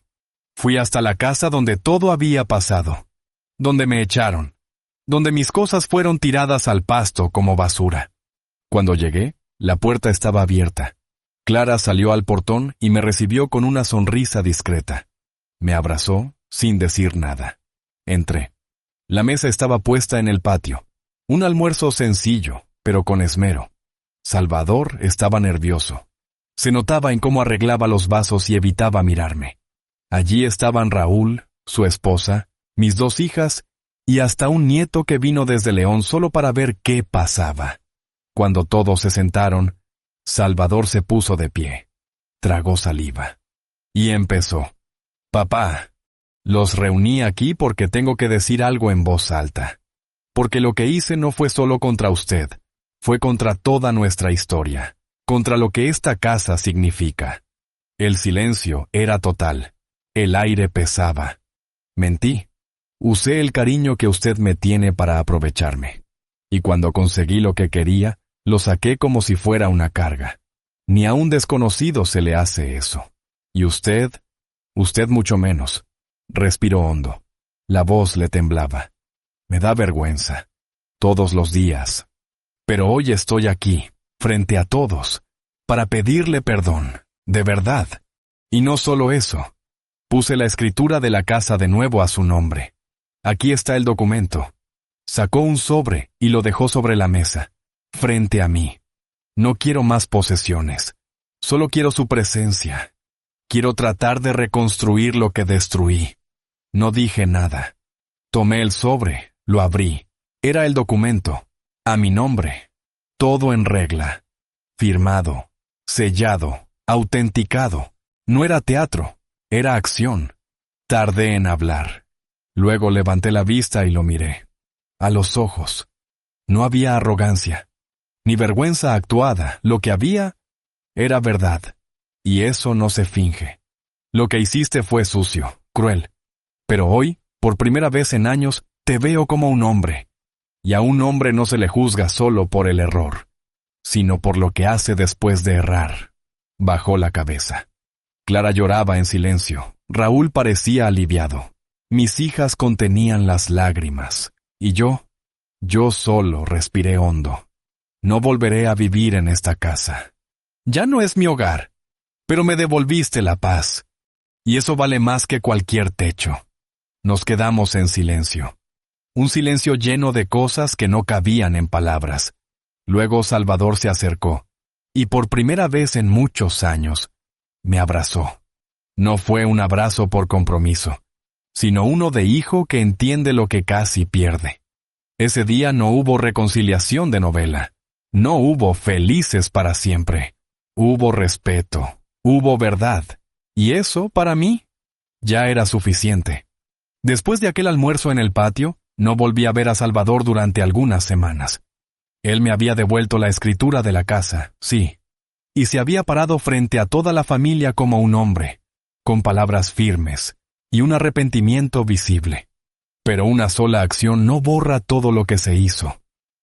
Fui hasta la casa donde todo había pasado, donde me echaron, donde mis cosas fueron tiradas al pasto como basura. Cuando llegué, la puerta estaba abierta. Clara salió al portón y me recibió con una sonrisa discreta. Me abrazó sin decir nada. Entré. La mesa estaba puesta en el patio. Un almuerzo sencillo, pero con esmero. Salvador estaba nervioso. Se notaba en cómo arreglaba los vasos y evitaba mirarme. Allí estaban Raúl, su esposa, mis 2 hijas y hasta un nieto que vino desde León solo para ver qué pasaba. Cuando todos se sentaron, Salvador se puso de pie, tragó saliva y empezó. Papá, los reuní aquí porque tengo que decir algo en voz alta. Porque lo que hice no fue solo contra usted, fue contra toda nuestra historia, contra lo que esta casa significa. El silencio era total. El aire pesaba. Mentí. Usé el cariño que usted me tiene para aprovecharme. Y cuando conseguí lo que quería, lo saqué como si fuera una carga. Ni a un desconocido se le hace eso. Y usted mucho menos. Respiró hondo. La voz le temblaba. Me da vergüenza. Todos los días. Pero hoy estoy aquí, frente a todos, para pedirle perdón, de verdad. Y no solo eso. Puse la escritura de la casa de nuevo a su nombre. Aquí está el documento. Sacó un sobre y lo dejó sobre la mesa, frente a mí. No quiero más posesiones. Solo quiero su presencia. Quiero tratar de reconstruir lo que destruí. No dije nada. Tomé el sobre, lo abrí. Era el documento, a mi nombre. Todo en regla. Firmado, sellado, autenticado. No era teatro. Era acción. Tardé en hablar. Luego levanté la vista y lo miré. A los ojos. No había arrogancia, ni vergüenza actuada. Lo que había era verdad. Y eso no se finge. Lo que hiciste fue sucio, cruel. Pero hoy, por primera vez en años, te veo como un hombre. Y a un hombre no se le juzga solo por el error, sino por lo que hace después de errar. Bajó la cabeza. Clara lloraba en silencio. Raúl parecía aliviado. Mis hijas contenían las lágrimas. Y yo solo respiré hondo. No volveré a vivir en esta casa. Ya no es mi hogar, pero me devolviste la paz. Y eso vale más que cualquier techo. Nos quedamos en silencio. Un silencio lleno de cosas que no cabían en palabras. Luego Salvador se acercó y por primera vez en muchos años, me abrazó. No fue un abrazo por compromiso, sino uno de hijo que entiende lo que casi pierde. Ese día no hubo reconciliación de novela. No hubo felices para siempre. Hubo respeto, hubo verdad, y eso, para mí, ya era suficiente. Después de aquel almuerzo en el patio, no volví a ver a Salvador durante algunas semanas. Él me había devuelto la escritura de la casa, sí, y se había parado frente a toda la familia como un hombre, con palabras firmes y un arrepentimiento visible. Pero una sola acción no borra todo lo que se hizo.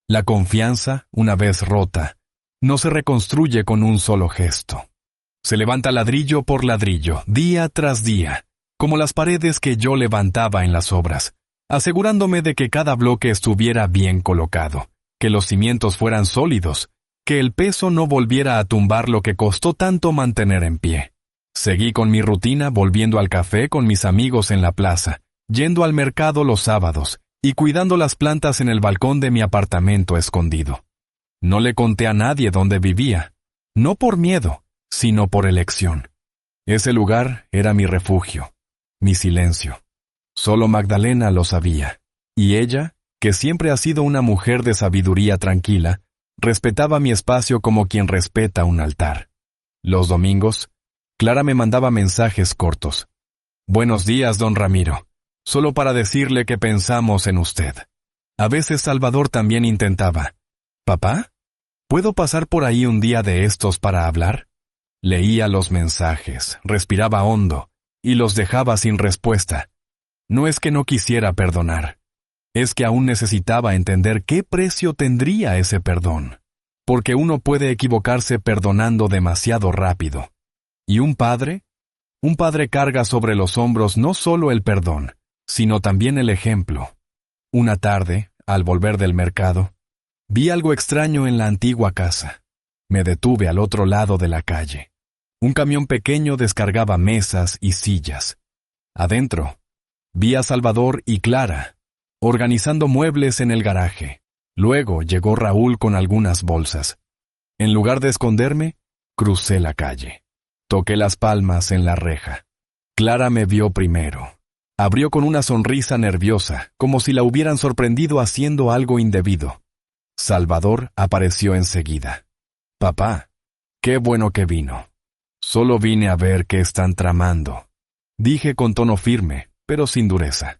La confianza, una vez rota, no se reconstruye con un solo gesto. Se levanta ladrillo por ladrillo, día tras día, como las paredes que yo levantaba en las obras, asegurándome de que cada bloque estuviera bien colocado, que los cimientos fueran sólidos, que el peso no volviera a tumbar lo que costó tanto mantener en pie. Seguí con mi rutina volviendo al café con mis amigos en la plaza, yendo al mercado los sábados y cuidando las plantas en el balcón de mi apartamento escondido. No le conté a nadie dónde vivía, no por miedo, sino por elección. Ese lugar era mi refugio, mi silencio. Solo Magdalena lo sabía, y ella, que siempre ha sido una mujer de sabiduría tranquila, respetaba mi espacio como quien respeta un altar. Los domingos, Clara me mandaba mensajes cortos. Buenos días, don Ramiro. Solo para decirle que pensamos en usted. A veces Salvador también intentaba. ¿Papá? ¿Puedo pasar por ahí un día de estos para hablar? Leía los mensajes, respiraba hondo, y los dejaba sin respuesta. No es que no quisiera perdonar. Es que aún necesitaba entender qué precio tendría ese perdón. Porque uno puede equivocarse perdonando demasiado rápido. ¿Y un padre? Un padre carga sobre los hombros no solo el perdón, sino también el ejemplo. Una tarde, al volver del mercado, vi algo extraño en la antigua casa. Me detuve al otro lado de la calle. Un camión pequeño descargaba mesas y sillas. Adentro, vi a Salvador y Clara, organizando muebles en el garaje. Luego llegó Raúl con algunas bolsas. En lugar de esconderme, crucé la calle. Toqué las palmas en la reja. Clara me vio primero. Abrió con una sonrisa nerviosa, como si la hubieran sorprendido haciendo algo indebido. Salvador apareció enseguida. Papá, qué bueno que vino. Solo vine a ver qué están tramando. Dije con tono firme, pero sin dureza.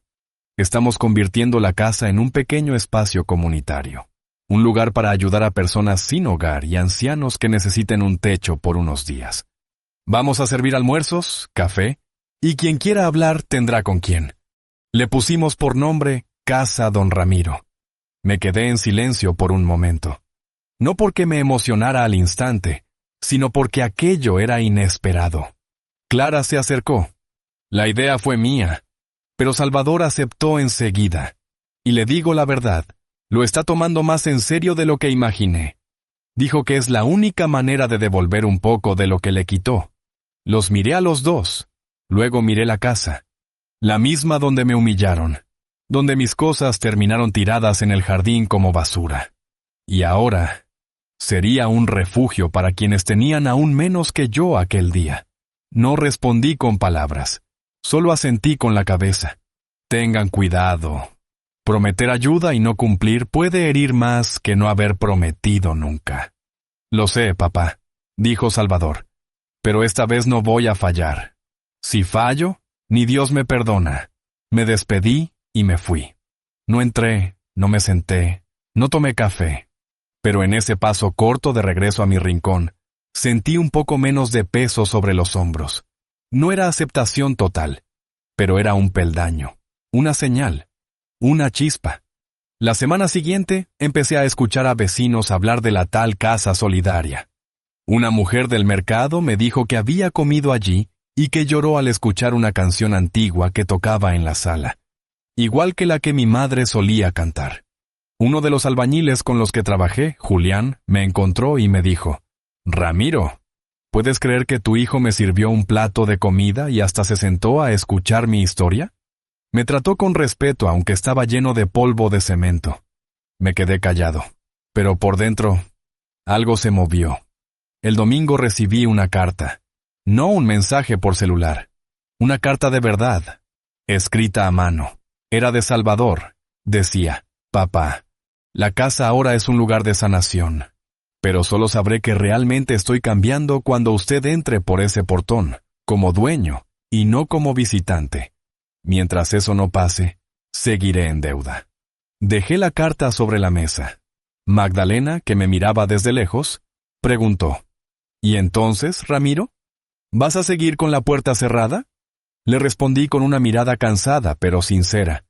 Estamos convirtiendo la casa en un pequeño espacio comunitario. Un lugar para ayudar a personas sin hogar y ancianos que necesiten un techo por unos días. Vamos a servir almuerzos, café, y quien quiera hablar tendrá con quién. Le pusimos por nombre Casa Don Ramiro. Me quedé en silencio por un momento. No porque me emocionara al instante, sino porque aquello era inesperado. Clara se acercó. La idea fue mía, pero Salvador aceptó enseguida. Y le digo la verdad, lo está tomando más en serio de lo que imaginé. Dijo que es la única manera de devolver un poco de lo que le quitó. Los miré a los dos. Luego miré la casa. La misma donde me humillaron. Donde mis cosas terminaron tiradas en el jardín como basura. Y ahora, sería un refugio para quienes tenían aún menos que yo aquel día. No respondí con palabras. Solo asentí con la cabeza. Tengan cuidado. Prometer ayuda y no cumplir puede herir más que no haber prometido nunca. Lo sé, papá, dijo Salvador. Pero esta vez no voy a fallar. Si fallo, ni Dios me perdona. Me despedí y me fui. No entré, no me senté, no tomé café. Pero en ese paso corto de regreso a mi rincón, sentí un poco menos de peso sobre los hombros. No era aceptación total, pero era un peldaño, una señal, una chispa. La semana siguiente empecé a escuchar a vecinos hablar de la tal casa solidaria. Una mujer del mercado me dijo que había comido allí y que lloró al escuchar una canción antigua que tocaba en la sala, igual que la que mi madre solía cantar. Uno de los albañiles con los que trabajé, Julián, me encontró y me dijo, «Ramiro, ¿puedes creer que tu hijo me sirvió un plato de comida y hasta se sentó a escuchar mi historia?» Me trató con respeto aunque estaba lleno de polvo de cemento. Me quedé callado, pero por dentro algo se movió. El domingo recibí una carta. No un mensaje por celular. Una carta de verdad, escrita a mano. Era de Salvador. Decía: Papá, la casa ahora es un lugar de sanación. Pero solo sabré que realmente estoy cambiando cuando usted entre por ese portón, como dueño, y no como visitante. Mientras eso no pase, seguiré en deuda. Dejé la carta sobre la mesa. Magdalena, que me miraba desde lejos, preguntó: ¿Y entonces, Ramiro? ¿Vas a seguir con la puerta cerrada? Le respondí con una mirada cansada pero sincera: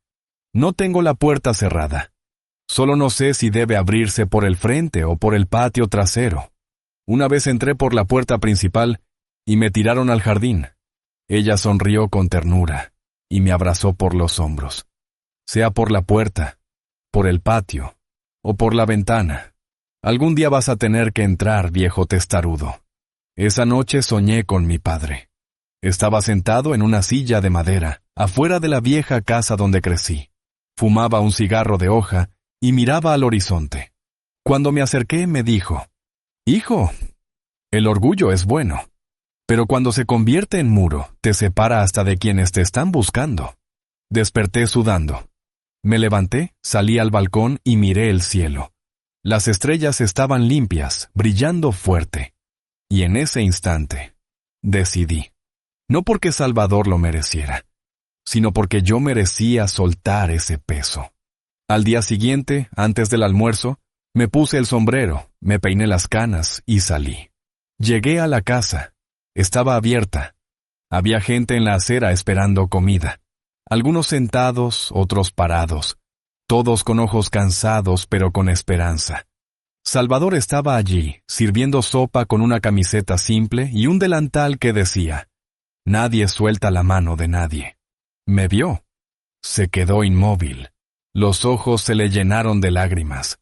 No tengo la puerta cerrada. Solo no sé si debe abrirse por el frente o por el patio trasero. Una vez entré por la puerta principal y me tiraron al jardín. Ella sonrió con ternura y me abrazó por los hombros. Sea por la puerta, por el patio o por la ventana, algún día vas a tener que entrar, viejo testarudo. Esa noche soñé con mi padre. Estaba sentado en una silla de madera, afuera de la vieja casa donde crecí. Fumaba un cigarro de hoja y miraba al horizonte. Cuando me acerqué me dijo: Hijo, el orgullo es bueno, pero cuando se convierte en muro, te separa hasta de quienes te están buscando. Desperté sudando. Me levanté, salí al balcón y miré el cielo. Las estrellas estaban limpias, brillando fuerte. Y en ese instante, decidí. No porque Salvador lo mereciera, sino porque yo merecía soltar ese peso. Al día siguiente, antes del almuerzo, me puse el sombrero, me peiné las canas y salí. Llegué a la casa. Estaba abierta. Había gente en la acera esperando comida. Algunos sentados, otros parados. Todos con ojos cansados pero con esperanza. Salvador estaba allí, sirviendo sopa con una camiseta simple y un delantal que decía: Nadie suelta la mano de nadie. Me vio. Se quedó inmóvil. Los ojos se le llenaron de lágrimas.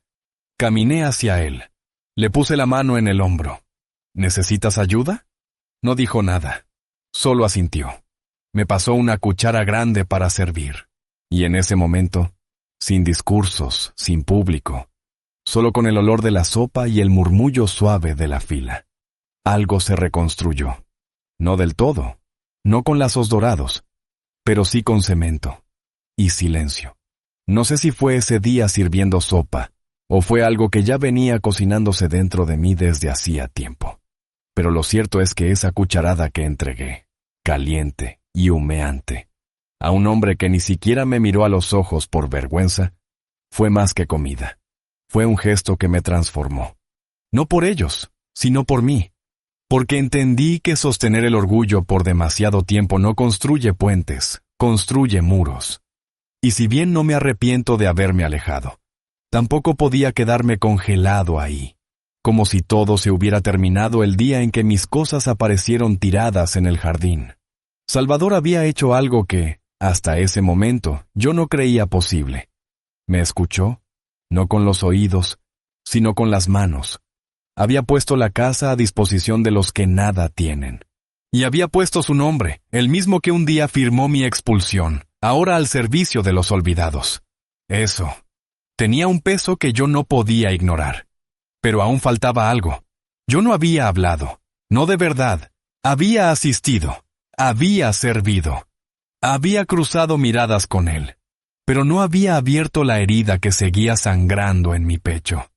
Caminé hacia él. Le puse la mano en el hombro. ¿Necesitas ayuda? No dijo nada. Solo asintió. Me pasó una cuchara grande para servir. Y en ese momento, sin discursos, sin público, solo con el olor de la sopa y el murmullo suave de la fila, algo se reconstruyó. No del todo, no con lazos dorados, pero sí con cemento y silencio. No sé si fue ese día sirviendo sopa, o fue algo que ya venía cocinándose dentro de mí desde hacía tiempo. Pero lo cierto es que esa cucharada que entregué, caliente y humeante, a un hombre que ni siquiera me miró a los ojos por vergüenza, fue más que comida. Fue un gesto que me transformó. No por ellos, sino por mí. Porque entendí que sostener el orgullo por demasiado tiempo no construye puentes, construye muros. Y si bien no me arrepiento de haberme alejado, tampoco podía quedarme congelado ahí, como si todo se hubiera terminado el día en que mis cosas aparecieron tiradas en el jardín. Salvador había hecho algo que, hasta ese momento, yo no creía posible. Me escuchó, no con los oídos, sino con las manos. Había puesto la casa a disposición de los que nada tienen. Y había puesto su nombre, el mismo que un día firmó mi expulsión, ahora al servicio de los olvidados. Eso. Tenía un peso que yo no podía ignorar. Pero aún faltaba algo. Yo no había hablado, no de verdad. Había asistido, había servido. Había cruzado miradas con él, pero no había abierto la herida que seguía sangrando en mi pecho.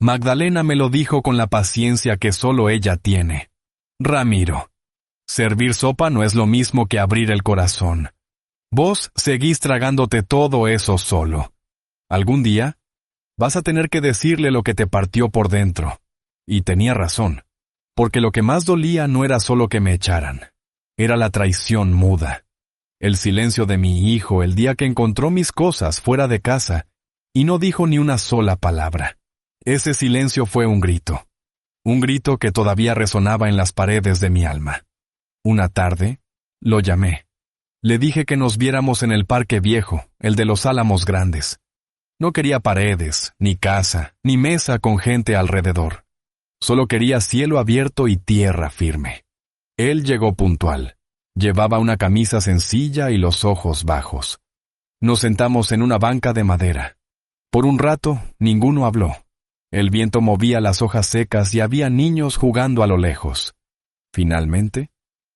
Magdalena me lo dijo con la paciencia que solo ella tiene. Ramiro, servir sopa no es lo mismo que abrir el corazón. Vos seguís tragándote todo eso solo. Algún día, vas a tener que decirle lo que te partió por dentro. Y tenía razón, porque lo que más dolía no era solo que me echaran. Era la traición muda. El silencio de mi hijo el día que encontró mis cosas fuera de casa y no dijo ni una sola palabra. Ese silencio fue un grito que todavía resonaba en las paredes de mi alma. Una tarde, lo llamé. Le dije que nos viéramos en el parque viejo, el de los álamos grandes. No quería paredes, ni casa, ni mesa con gente alrededor. Solo quería cielo abierto y tierra firme. Él llegó puntual. Llevaba una camisa sencilla y los ojos bajos. Nos sentamos en una banca de madera. Por un rato, ninguno habló. El viento movía las hojas secas y había niños jugando a lo lejos. Finalmente,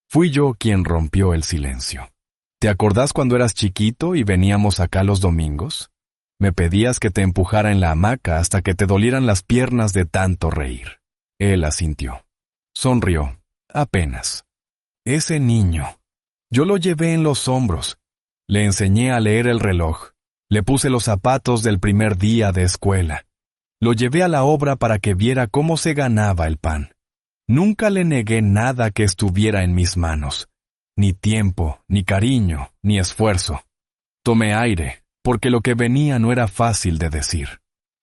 fui yo quien rompió el silencio. ¿Te acordás cuando eras chiquito y veníamos acá los domingos? Me pedías que te empujara en la hamaca hasta que te dolieran las piernas de tanto reír. Él asintió. Sonrió, apenas. Ese niño. Yo lo llevé en los hombros. Le enseñé a leer el reloj. Le puse los zapatos del primer día de escuela. Lo llevé a la obra para que viera cómo se ganaba el pan. Nunca le negué nada que estuviera en mis manos. Ni tiempo, ni cariño, ni esfuerzo. Tomé aire, porque lo que venía no era fácil de decir.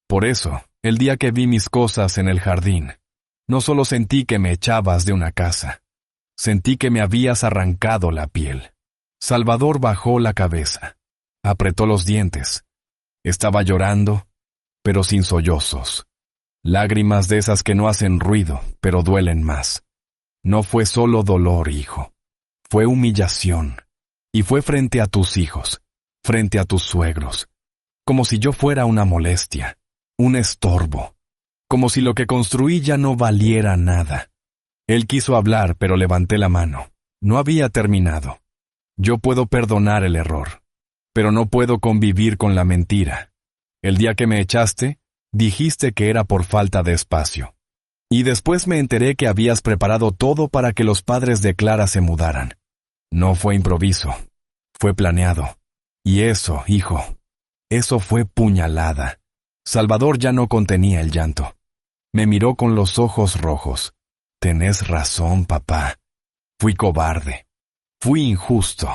Por eso, el día que vi mis cosas en el jardín, no solo sentí que me echabas de una casa, sentí que me habías arrancado la piel. Salvador bajó la cabeza, apretó los dientes. Estaba llorando, pero sin sollozos. Lágrimas de esas que no hacen ruido, pero duelen más. No fue solo dolor, hijo. Fue humillación. Y fue frente a tus hijos, frente a tus suegros. Como si yo fuera una molestia, un estorbo. Como si lo que construí ya no valiera nada. Él quiso hablar, pero levanté la mano. No había terminado. Yo puedo perdonar el error, pero no puedo convivir con la mentira. El día que me echaste, dijiste que era por falta de espacio. Y después me enteré que habías preparado todo para que los padres de Clara se mudaran. No fue improviso, fue planeado. Y eso, hijo, eso fue puñalada. Salvador ya no contenía el llanto. Me miró con los ojos rojos. Tenés razón, papá. Fui cobarde. Fui injusto.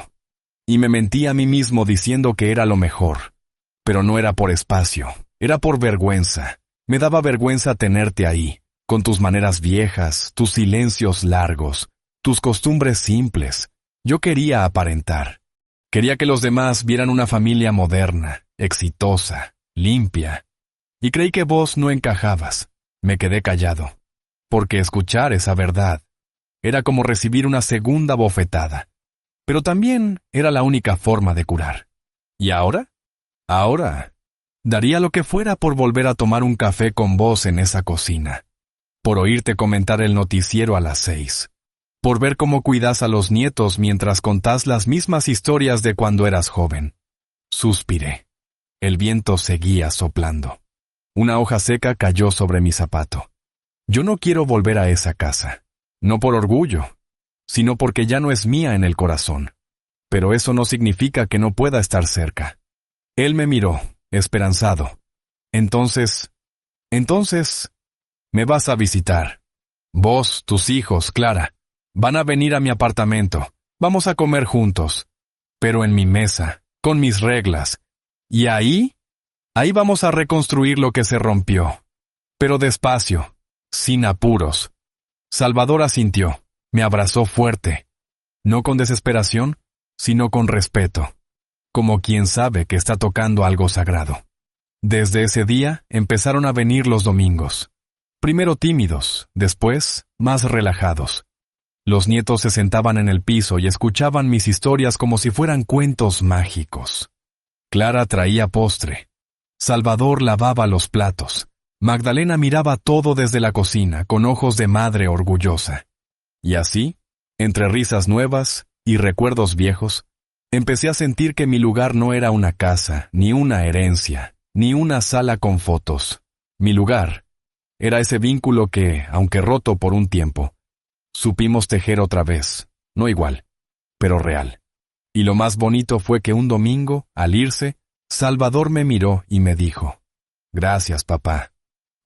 Y me mentí a mí mismo diciendo que era lo mejor. Pero no era por espacio, era por vergüenza. Me daba vergüenza tenerte ahí, con tus maneras viejas, tus silencios largos, tus costumbres simples. Yo quería aparentar. Quería que los demás vieran una familia moderna, exitosa, limpia. Y creí que vos no encajabas. Me quedé callado. Porque escuchar esa verdad era como recibir una segunda bofetada. Pero también era la única forma de curar. ¿Y ahora? Ahora, daría lo que fuera por volver a tomar un café con vos en esa cocina. Por oírte comentar el noticiero a las 6. Por ver cómo cuidás a los nietos mientras contás las mismas historias de cuando eras joven. Suspiré. El viento seguía soplando. Una hoja seca cayó sobre mi zapato. Yo no quiero volver a esa casa. No por orgullo, sino porque ya no es mía en el corazón. Pero eso no significa que no pueda estar cerca. Él me miró, esperanzado. Entonces, me vas a visitar. Vos, tus hijos, Clara, van a venir a mi apartamento. Vamos a comer juntos. Pero en mi mesa, con mis reglas. Y ahí vamos a reconstruir lo que se rompió. Pero despacio, sin apuros. Salvador asintió, me abrazó fuerte. No con desesperación, sino con respeto. Como quien sabe que está tocando algo sagrado. Desde ese día empezaron a venir los domingos. Primero tímidos, después más relajados. Los nietos se sentaban en el piso y escuchaban mis historias como si fueran cuentos mágicos. Clara traía postre. Salvador lavaba los platos. Magdalena miraba todo desde la cocina con ojos de madre orgullosa. Y así, entre risas nuevas y recuerdos viejos, empecé a sentir que mi lugar no era una casa, ni una herencia, ni una sala con fotos. Mi lugar era ese vínculo que, aunque roto por un tiempo, supimos tejer otra vez, no igual, pero real. Y lo más bonito fue que un domingo, al irse, Salvador me miró y me dijo, «Gracias, papá,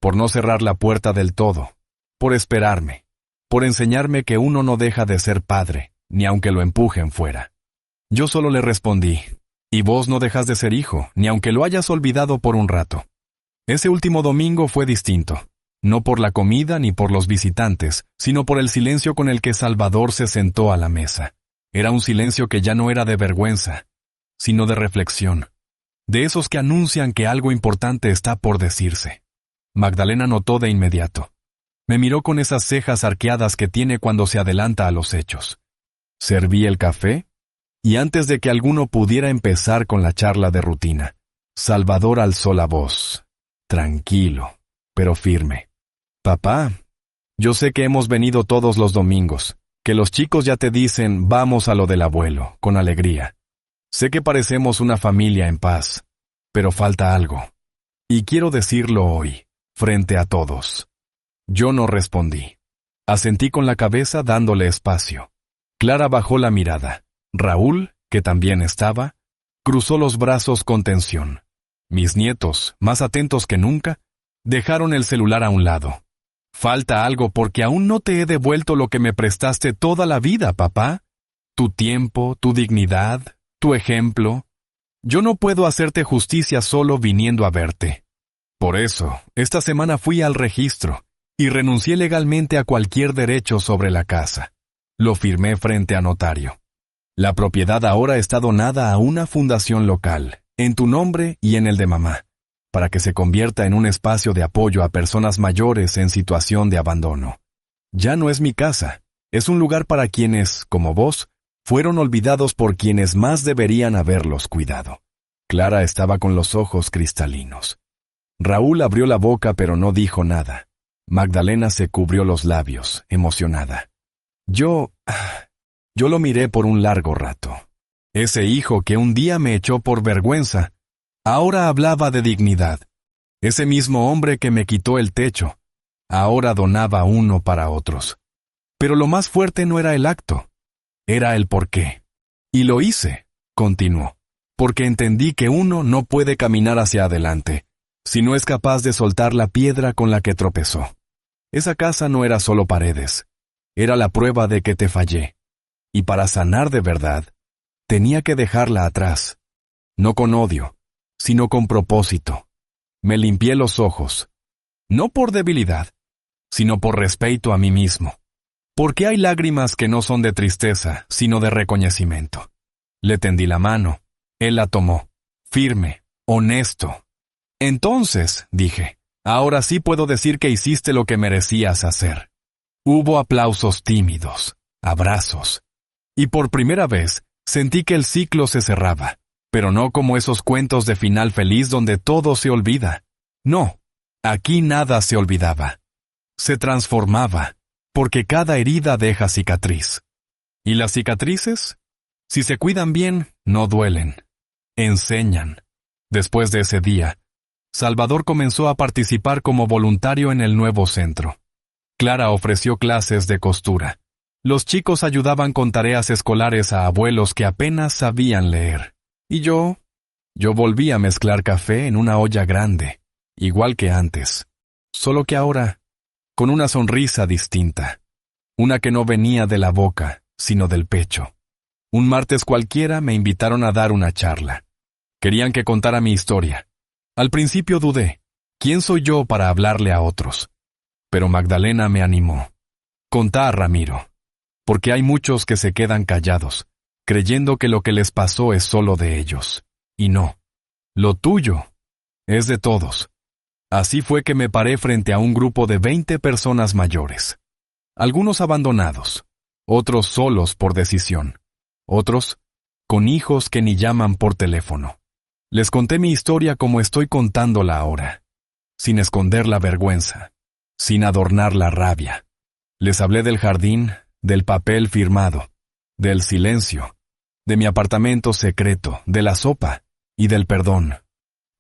por no cerrar la puerta del todo, por esperarme, por enseñarme que uno no deja de ser padre, ni aunque lo empujen fuera». Yo solo le respondí, «Y vos no dejas de ser hijo, ni aunque lo hayas olvidado por un rato». Ese último domingo fue distinto. No por la comida ni por los visitantes, sino por el silencio con el que Salvador se sentó a la mesa. Era un silencio que ya no era de vergüenza, sino de reflexión. De esos que anuncian que algo importante está por decirse. Magdalena notó de inmediato. Me miró con esas cejas arqueadas que tiene cuando se adelanta a los hechos. Serví el café, y antes de que alguno pudiera empezar con la charla de rutina, Salvador alzó la voz. Tranquilo. pero firme. Papá, yo sé que hemos venido todos los domingos, que los chicos ya te dicen vamos a lo del abuelo, con alegría. Sé que parecemos una familia en paz, pero falta algo. Y quiero decirlo hoy, frente a todos. Yo no respondí. Asentí con la cabeza dándole espacio. Clara bajó la mirada. Raúl, que también estaba, cruzó los brazos con tensión. Mis nietos, más atentos que nunca, dejaron el celular a un lado. Falta algo porque aún no te he devuelto lo que me prestaste toda la vida, papá. Tu tiempo, tu dignidad, tu ejemplo. Yo no puedo hacerte justicia solo viniendo a verte. Por eso, esta semana fui al registro y renuncié legalmente a cualquier derecho sobre la casa. Lo firmé frente a notario. La propiedad ahora está donada a una fundación local, en tu nombre y en el de mamá, para que se convierta en un espacio de apoyo a personas mayores en situación de abandono. Ya no es mi casa, es un lugar para quienes, como vos, fueron olvidados por quienes más deberían haberlos cuidado. Clara estaba con los ojos cristalinos. Raúl abrió la boca pero no dijo nada. Magdalena se cubrió los labios, emocionada. Yo lo miré por un largo rato. Ese hijo que un día me echó por vergüenza, ahora hablaba de dignidad. Ese mismo hombre que me quitó el techo, ahora donaba uno para otros. Pero lo más fuerte no era el acto, era el porqué. Y lo hice, continuó, porque entendí que uno no puede caminar hacia adelante si no es capaz de soltar la piedra con la que tropezó. Esa casa no era solo paredes, era la prueba de que te fallé. Y para sanar de verdad, tenía que dejarla atrás. No con odio, sino con propósito. Me limpié los ojos, no por debilidad, sino por respeto a mí mismo. Porque hay lágrimas que no son de tristeza, sino de reconocimiento. Le tendí la mano, él la tomó, firme, honesto. Entonces, dije, ahora sí puedo decir que hiciste lo que merecías hacer. Hubo aplausos tímidos, abrazos. Y por primera vez, sentí que el ciclo se cerraba, pero no como esos cuentos de final feliz donde todo se olvida. No, aquí nada se olvidaba. Se transformaba, porque cada herida deja cicatriz. ¿Y las cicatrices? Si se cuidan bien, no duelen. Enseñan. Después de ese día, Salvador comenzó a participar como voluntario en el nuevo centro. Clara ofreció clases de costura. Los chicos ayudaban con tareas escolares a abuelos que apenas sabían leer. Y yo volví a mezclar café en una olla grande, igual que antes. Solo que ahora, con una sonrisa distinta. Una que no venía de la boca, sino del pecho. Un martes cualquiera me invitaron a dar una charla. Querían que contara mi historia. Al principio dudé. ¿Quién soy yo para hablarle a otros? Pero Magdalena me animó. Contá, Ramiro. Porque hay muchos que se quedan callados, creyendo que lo que les pasó es solo de ellos. Y no. Lo tuyo es de todos. Así fue que me paré frente a un grupo de 20 personas mayores. Algunos abandonados, otros solos por decisión, otros con hijos que ni llaman por teléfono. Les conté mi historia como estoy contándola ahora, sin esconder la vergüenza, sin adornar la rabia. Les hablé del jardín, del papel firmado, del silencio, de mi apartamento secreto, de la sopa y del perdón.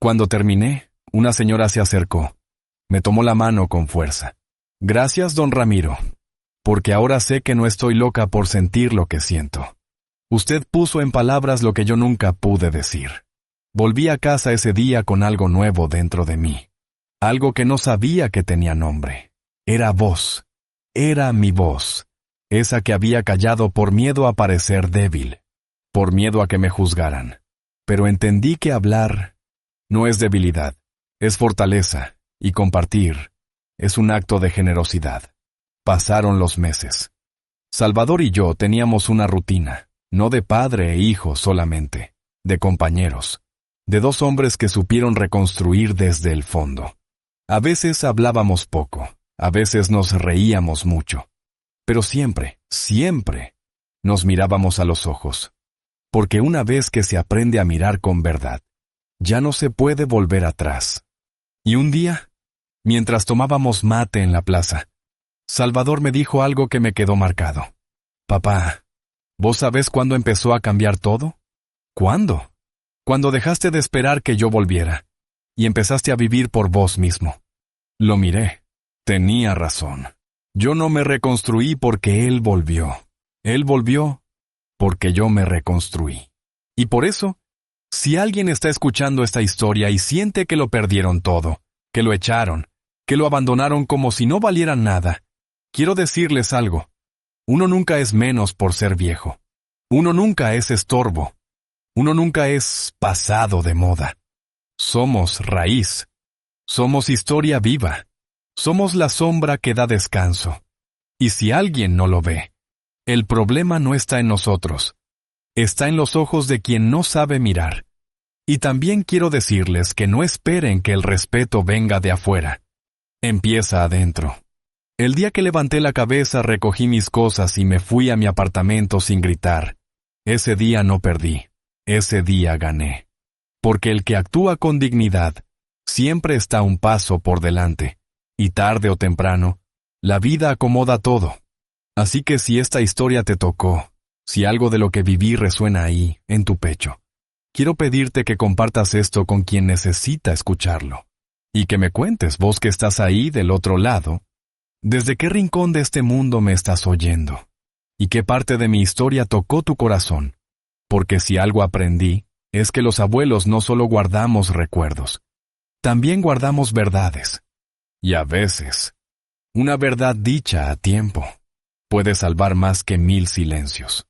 Cuando terminé, una señora se acercó. Me tomó la mano con fuerza. Gracias, don Ramiro, porque ahora sé que no estoy loca por sentir lo que siento. Usted puso en palabras lo que yo nunca pude decir. Volví a casa ese día con algo nuevo dentro de mí. Algo que no sabía que tenía nombre. Era voz. Era mi voz. Esa que había callado por miedo a parecer débil. Por miedo a que me juzgaran. Pero entendí que hablar no es debilidad. Es fortaleza. Y compartir es un acto de generosidad. Pasaron los meses. Salvador y yo teníamos una rutina. No de padre e hijo solamente. De compañeros. De dos hombres que supieron reconstruir desde el fondo. A veces hablábamos poco, a veces nos reíamos mucho, pero siempre, siempre, nos mirábamos a los ojos. Porque una vez que se aprende a mirar con verdad, ya no se puede volver atrás. Y un día, mientras tomábamos mate en la plaza. Salvador me dijo algo que me quedó marcado. Papá, ¿vos sabés cuándo empezó a cambiar todo? ¿Cuándo? Cuando dejaste de esperar que yo volviera, y empezaste a vivir por vos mismo. Lo miré. Tenía razón. Yo no me reconstruí porque él volvió. Él volvió porque yo me reconstruí. Y por eso, si alguien está escuchando esta historia y siente que lo perdieron todo, que lo echaron, que lo abandonaron como si no valiera nada, quiero decirles algo. Uno nunca es menos por ser viejo. Uno nunca es estorbo. Uno nunca es pasado de moda. Somos raíz. Somos historia viva. Somos la sombra que da descanso. Y si alguien no lo ve, el problema no está en nosotros. Está en los ojos de quien no sabe mirar. Y también quiero decirles que no esperen que el respeto venga de afuera. Empieza adentro. El día que levanté la cabeza recogí mis cosas y me fui a mi apartamento sin gritar. Ese día no perdí. Ese día gané. Porque el que actúa con dignidad siempre está un paso por delante. Y tarde o temprano, la vida acomoda todo. Así que si esta historia te tocó, si algo de lo que viví resuena ahí, en tu pecho, quiero pedirte que compartas esto con quien necesita escucharlo. Y que me cuentes, vos que estás ahí del otro lado, desde qué rincón de este mundo me estás oyendo. Y qué parte de mi historia tocó tu corazón. Porque si algo aprendí, es que los abuelos no solo guardamos recuerdos, también guardamos verdades. Y a veces, una verdad dicha a tiempo puede salvar más que 1000 silencios.